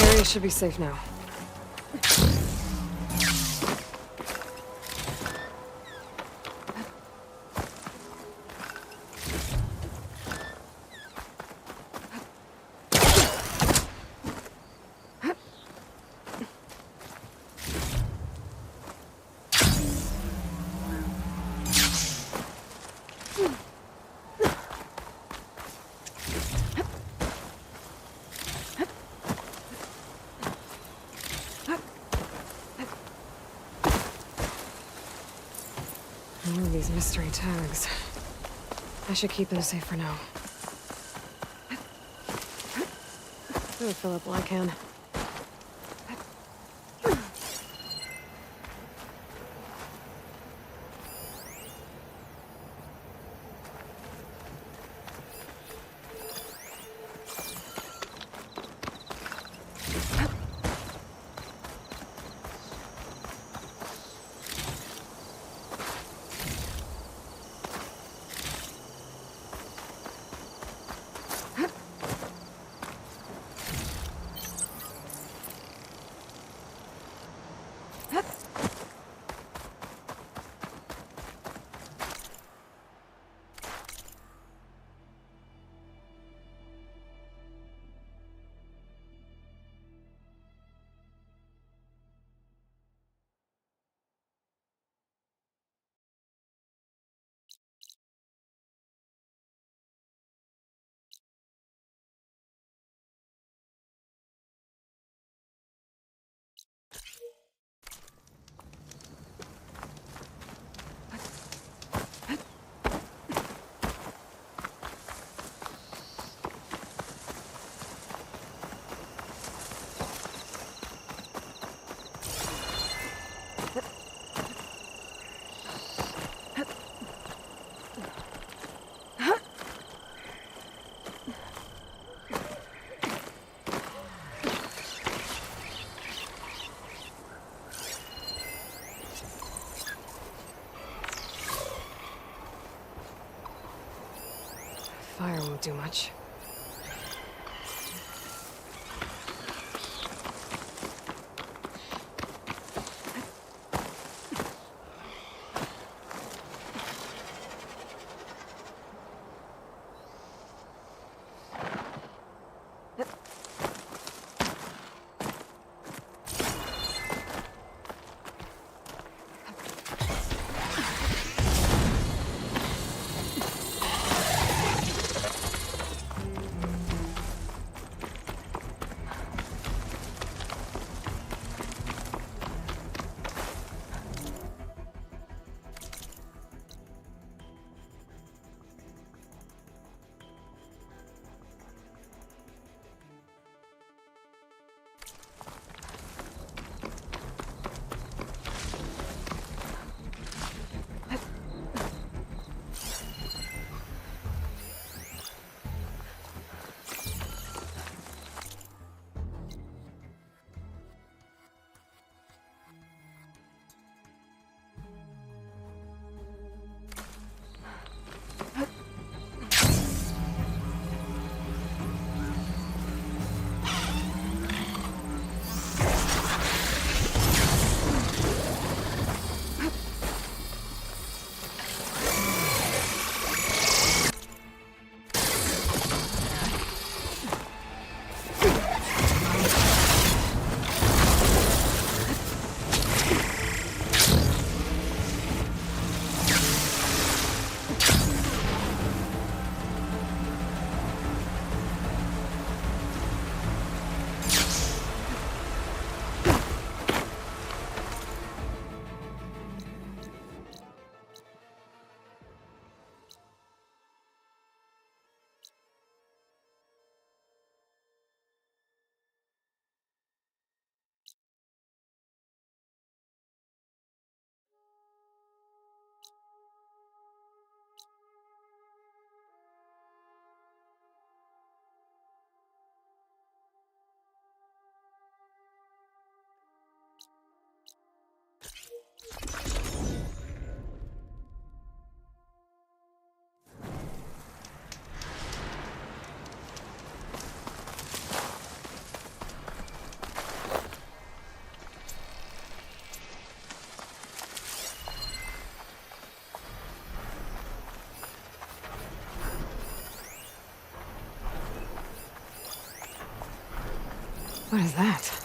Area should be safe now. These mystery tags. I should keep them safe for now. I'll fill up while I can. Fire won't do much. What is that?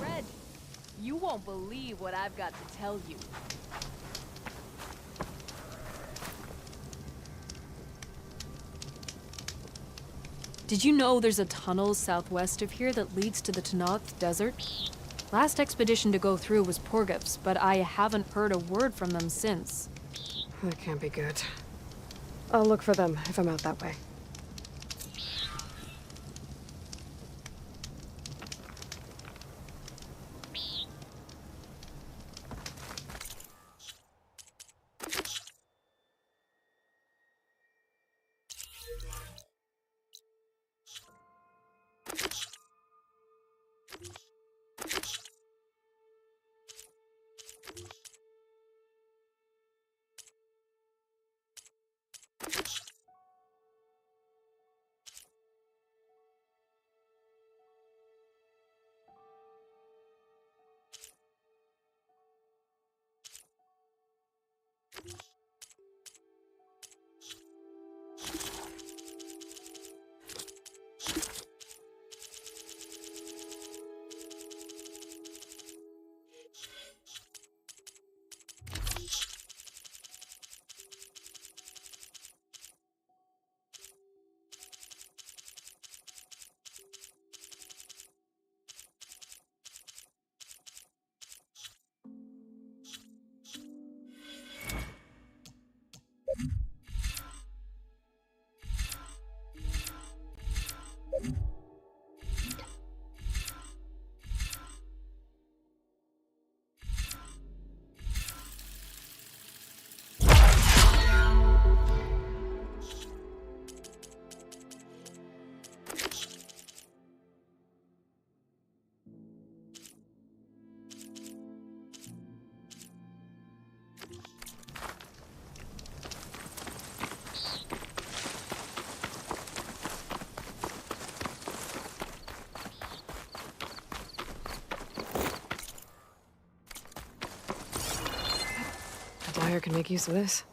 Red, you won't believe what I've got to tell you. Did you know there's a tunnel southwest of here that leads to the TridentZ desert? Last expedition to go through was Porgev's, but I haven't heard a word from them since. That can't be good. I'll look for them if I'm out that way. Dyer can make use of this.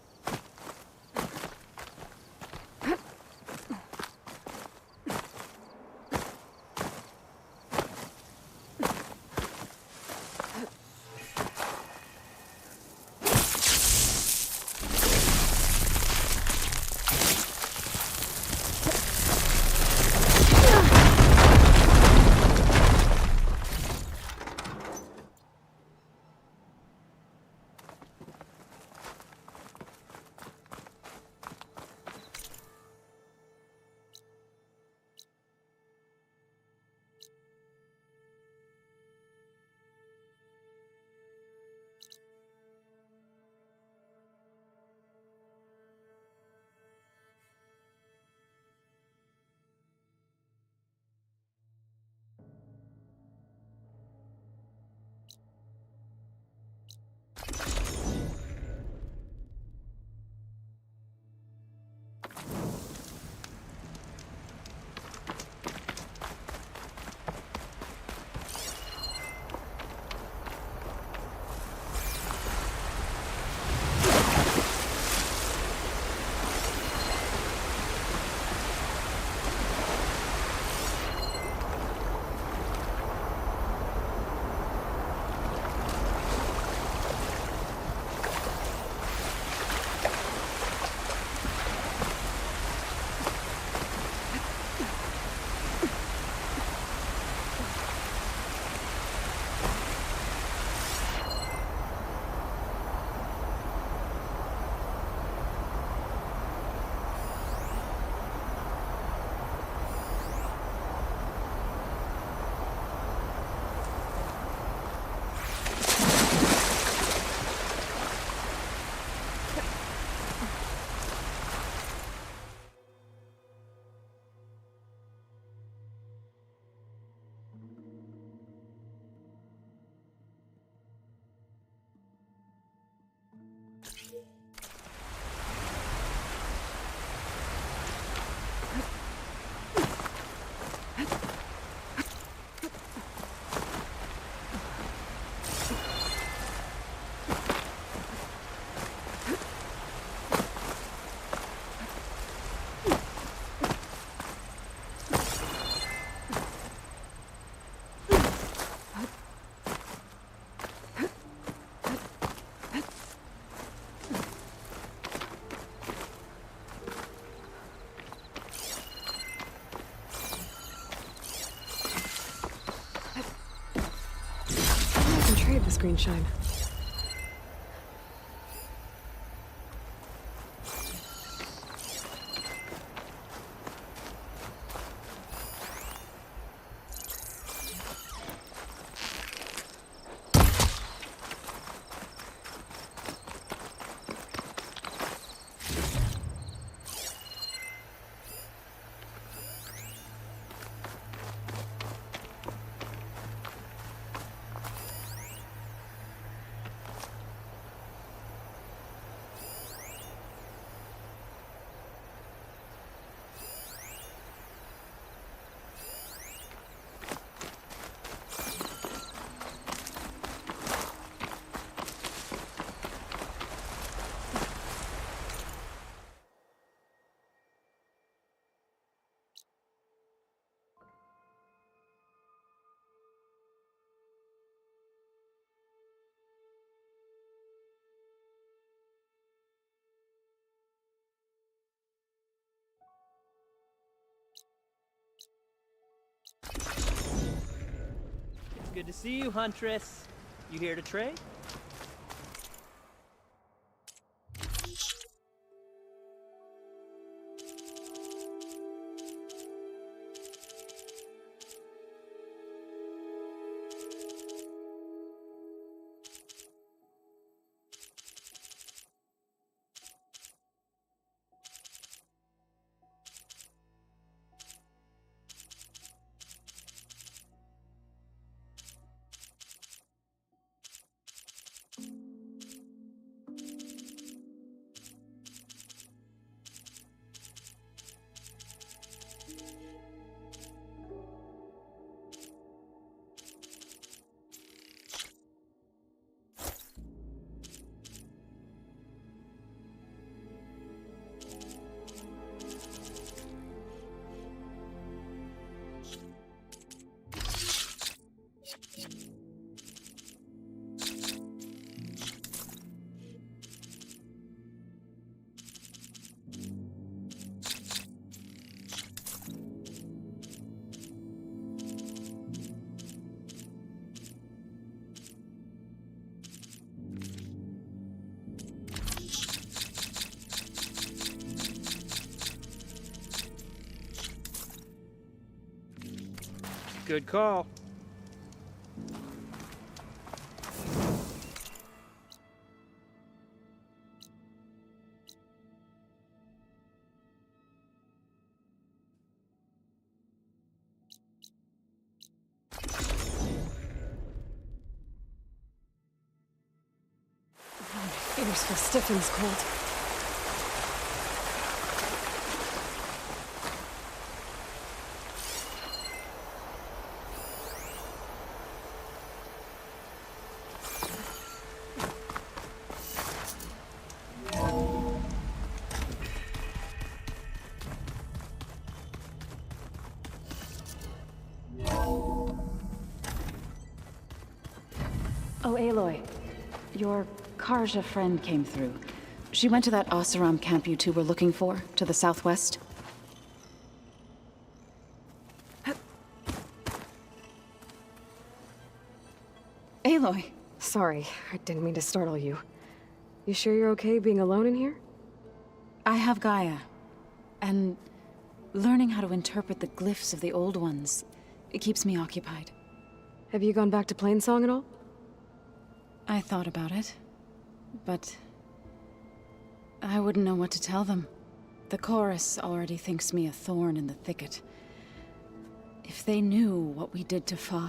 hate the screen shine. Good to see you, Huntress. You here to trade? Good call. Fingers feel stiff in this cold. Oh, Aloy. Your Karja friend came through. She went to that Oseram camp you two were looking for, to the southwest. Aloy! Sorry, I didn't mean to startle you. You sure you're okay being alone in here? I have Gaia. And learning how to interpret the glyphs of the old ones, it keeps me occupied. Have you gone back to Plainsong at all? I thought about it, but I wouldn't know what to tell them. The chorus already thinks me a thorn in the thicket. If they knew what we did to Fa,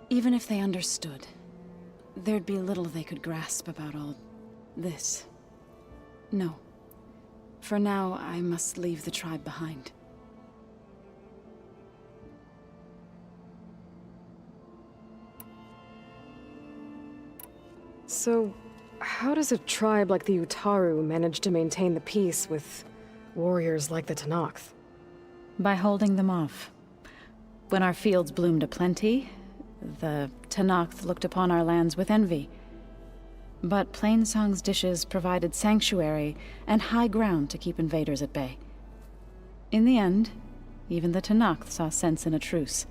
even if they understood, there'd be little they could grasp about all this. No. For now, I must leave the tribe behind. So, how does a tribe like the UTARU manage to maintain the peace with warriors like the Tenakth? By holding them off. When our fields bloomed aplenty, the Tenakth looked upon our lands with envy. But Plainsong's dishes provided sanctuary and high ground to keep invaders at bay. In the end, even the Tenakth saw sense in a truce.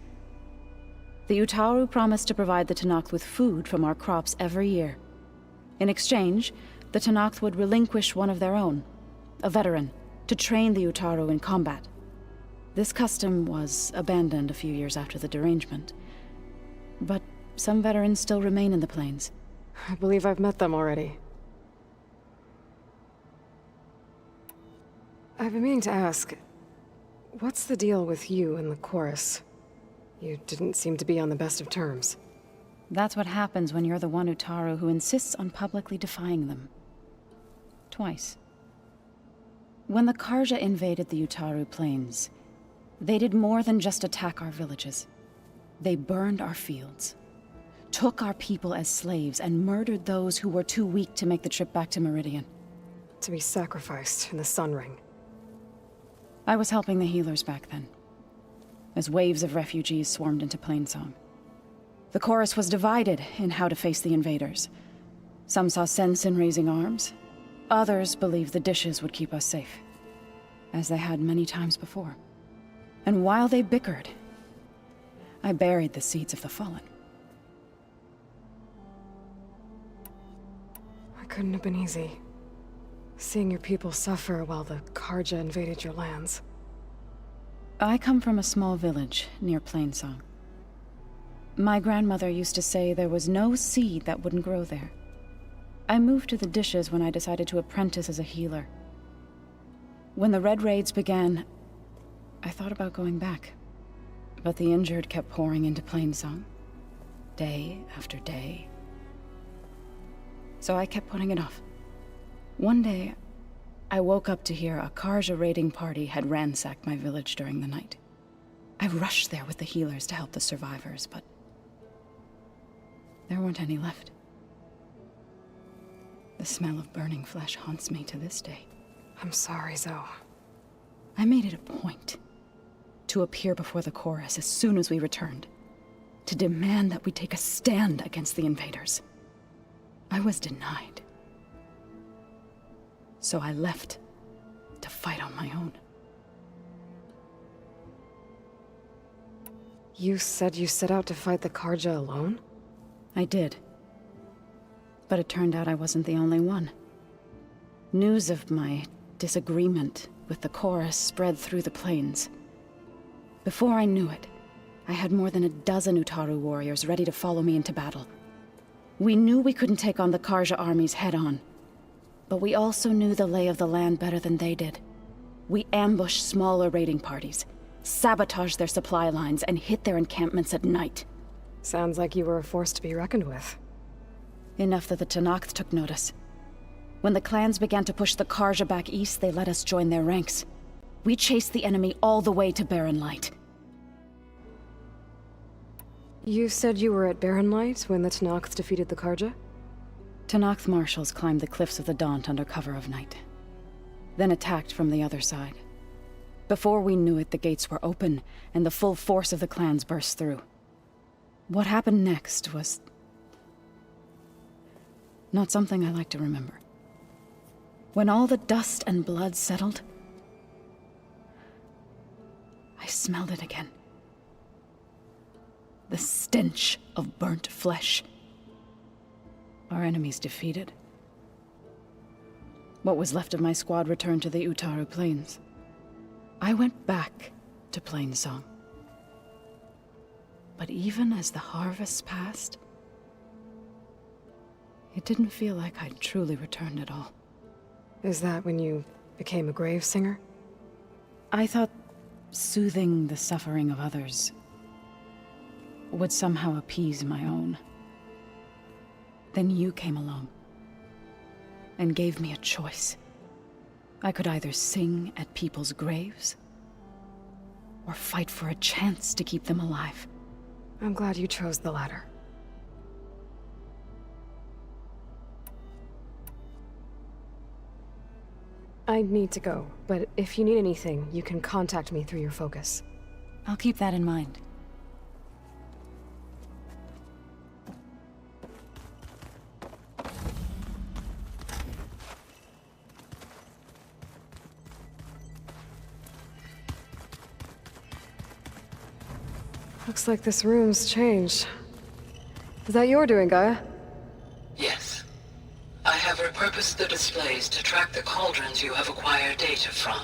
The UTARU promised to provide the Tenakth with food from our crops every year. In exchange, the Tenakth would relinquish one of their own, a veteran, to train the UTARU in combat. This custom was abandoned a few years after the derangement. But some veterans still remain in the plains. I believe I've met them already. I've been meaning to ask, what's the deal with you and the chorus? You didn't seem to be on the best of terms. That's what happens when you're the one UTARU who insists on publicly defying them. Twice. When the Karja invaded the UTARU plains, they did more than just attack our villages. They burned our fields, took our people as slaves, and murdered those who were too weak to make the trip back to Meridian. To be sacrificed in the Sun Ring. I was helping the healers back then, as waves of refugees swarmed into Plainsong. The chorus was divided in how to face the invaders. Some saw sense in raising arms. Others believed the dishes would keep us safe, as they had many times before. And while they bickered, I buried the seeds of the fallen. It couldn't have been easy. Seeing your people suffer while the Karja invaded your lands. I come from a small village near Plainsong. My grandmother used to say there was no seed that wouldn't grow there. I moved to the dishes when I decided to apprentice as a healer. When the Red Raids began, I thought about going back. But the injured kept pouring into Plainsong, day after day. So I kept putting it off. One day, I woke up to hear a Karja raiding party had ransacked my village during the night. I rushed there with the healers to help the survivors, but there weren't any left. The smell of burning flesh haunts me to this day. I'm sorry, Zoe. I made it a point to appear before the chorus as soon as we returned, to demand that we take a stand against the invaders. I was denied. So I left to fight on my own. You said you set out to fight the Karja alone? I did. But it turned out I wasn't the only one. News of my disagreement with the chorus spread through the plains. Before I knew it, I had more than a dozen UTARU warriors ready to follow me into battle. We knew we couldn't take on the Karja armies head-on, but we also knew the lay of the land better than they did. We ambushed smaller raiding parties, sabotaged their supply lines, and hit their encampments at night. Sounds like you were a force to be reckoned with. Enough that the Tenakth took notice. When the clans began to push the Karja back east, they let us join their ranks. We chased the enemy all the way to Barren Light. You said you were at Barren Light when the Tenakth defeated the Karja? Tenakth marshals climbed the cliffs of the Daunt under cover of night, then attacked from the other side. Before we knew it, the gates were open, and the full force of the clans burst through. What happened next was not something I like to remember. When all the dust and blood settled, I smelled it again. The stench of burnt flesh. Our enemies defeated. What was left of my squad returned to the UTARU plains. I went back to Plainsong. But even as the harvest passed, it didn't feel like I'd truly returned at all. Is that when you became a grave singer? I thought soothing the suffering of others would somehow appease my own. Then you came along and gave me a choice. I could either sing at people's graves or fight for a chance to keep them alive. I'm glad you chose the latter. I need to go, but if you need anything, you can contact me through your focus. I'll keep that in mind. Looks like this room's changed. Is that your doing, Gaia? Yes. I have repurposed the displays to track the cauldrons you have acquired data from.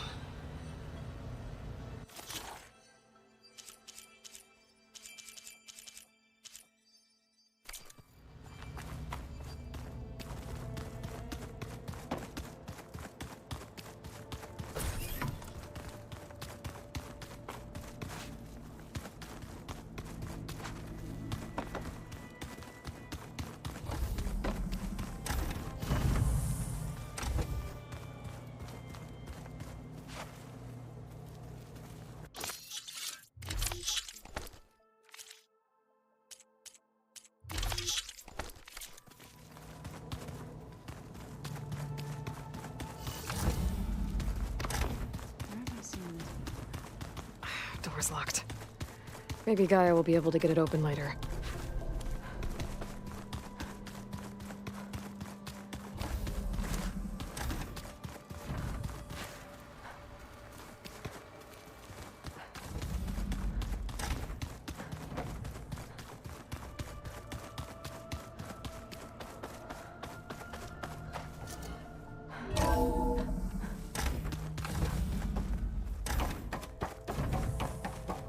Door's locked. Maybe Gaia will be able to get it open later.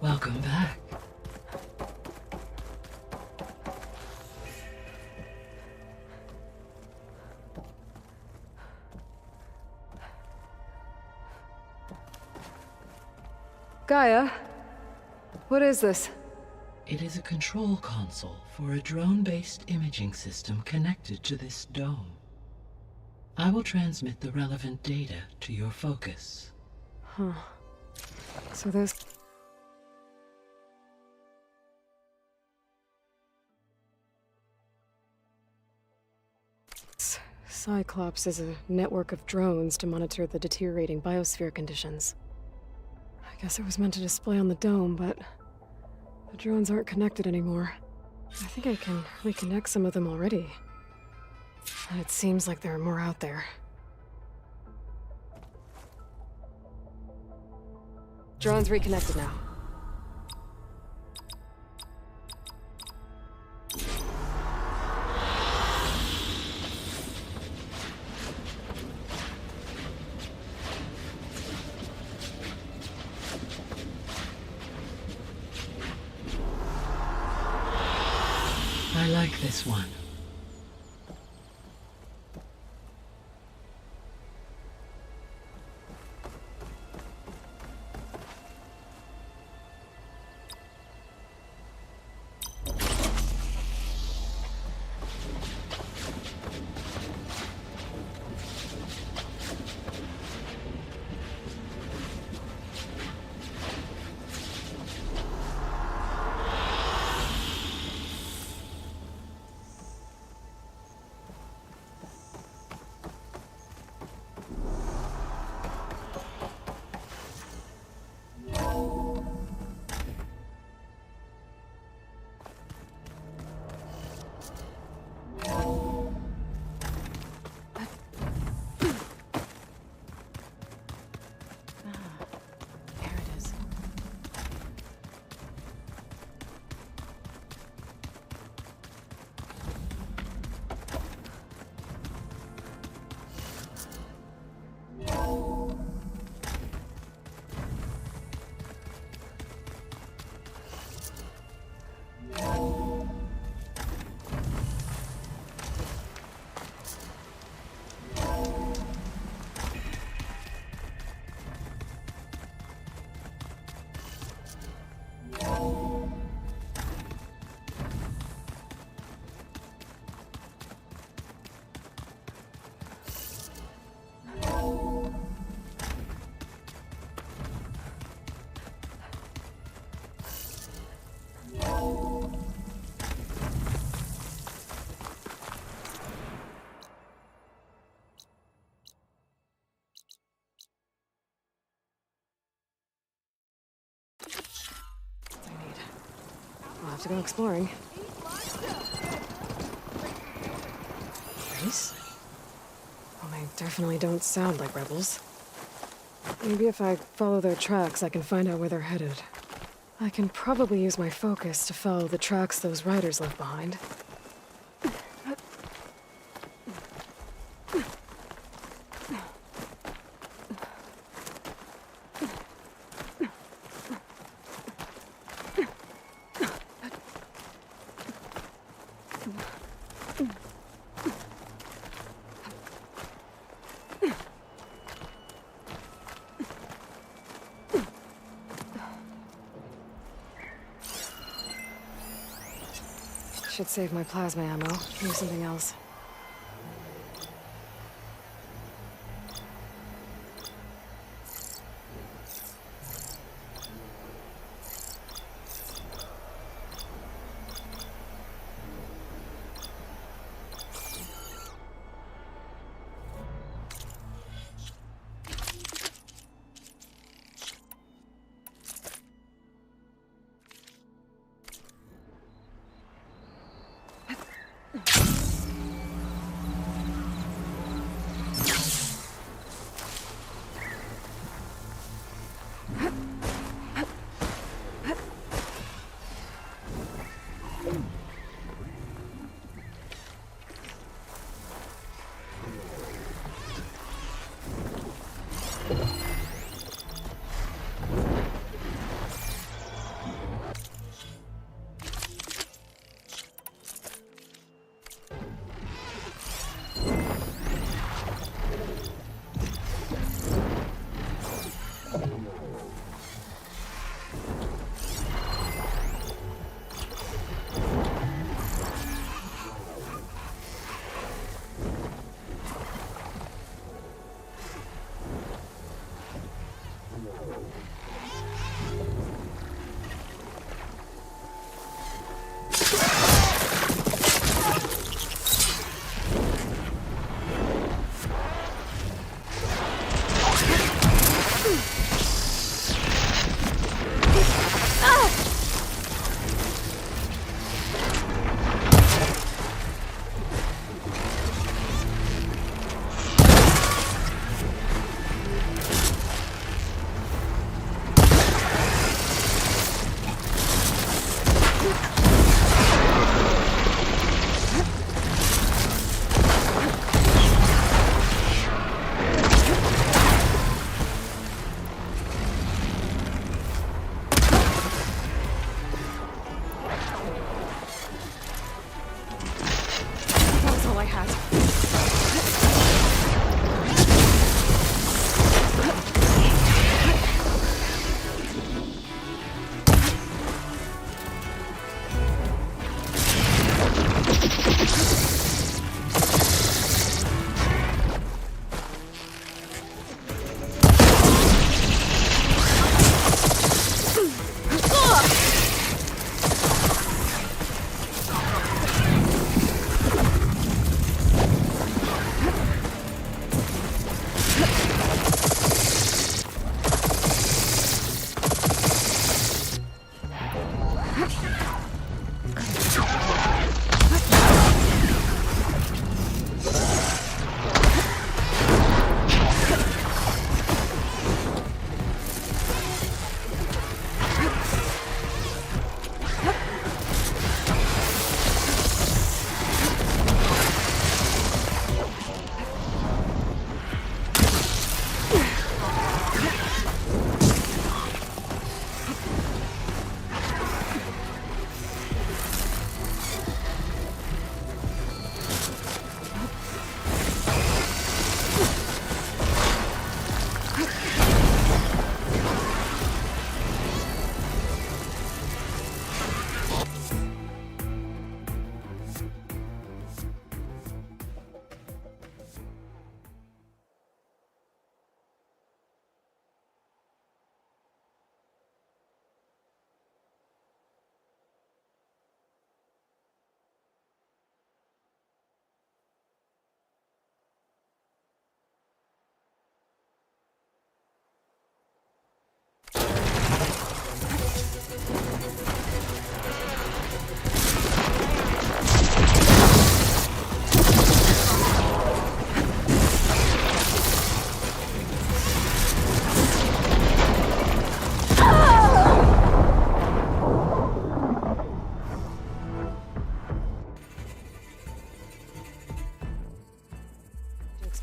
Welcome back. Gaia? What is this? It is a control console for a drone-based imaging system connected to this dome. I will transmit the relevant data to your focus. Huh. So there's... Cyclops is a network of drones to monitor the deteriorating biosphere conditions. I guess it was meant to display on the dome, but the drones aren't connected anymore. I think I can reconnect some of them already. And it seems like there are more out there. Drones reconnected now. I like this one. I'll have to go exploring. Race? Well, they definitely don't sound like rebels. Maybe if I follow their tracks, I can find out where they're headed. I can probably use my focus to follow the tracks those riders left behind. Should save my plasma ammo. Use something else.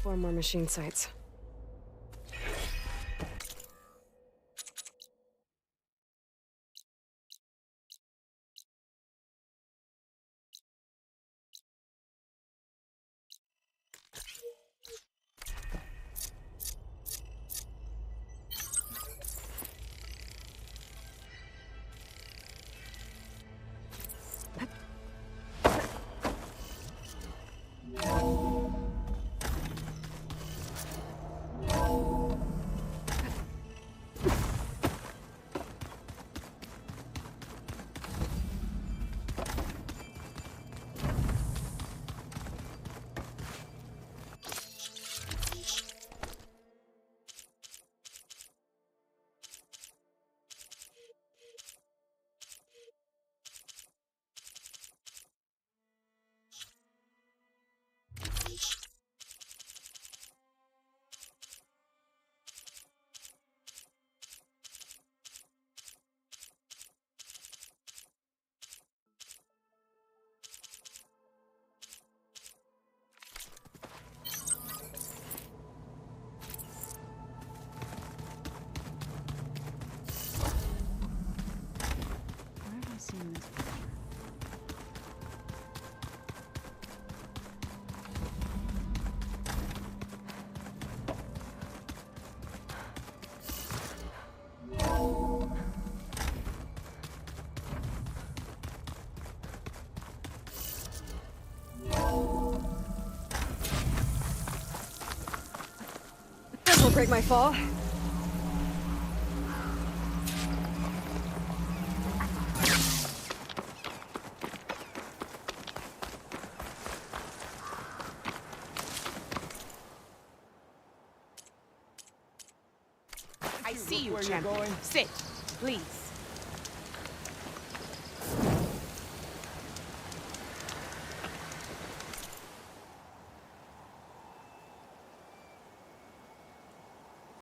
4 more machine sites. This'll break my fall. I see you, champion. Sit, please.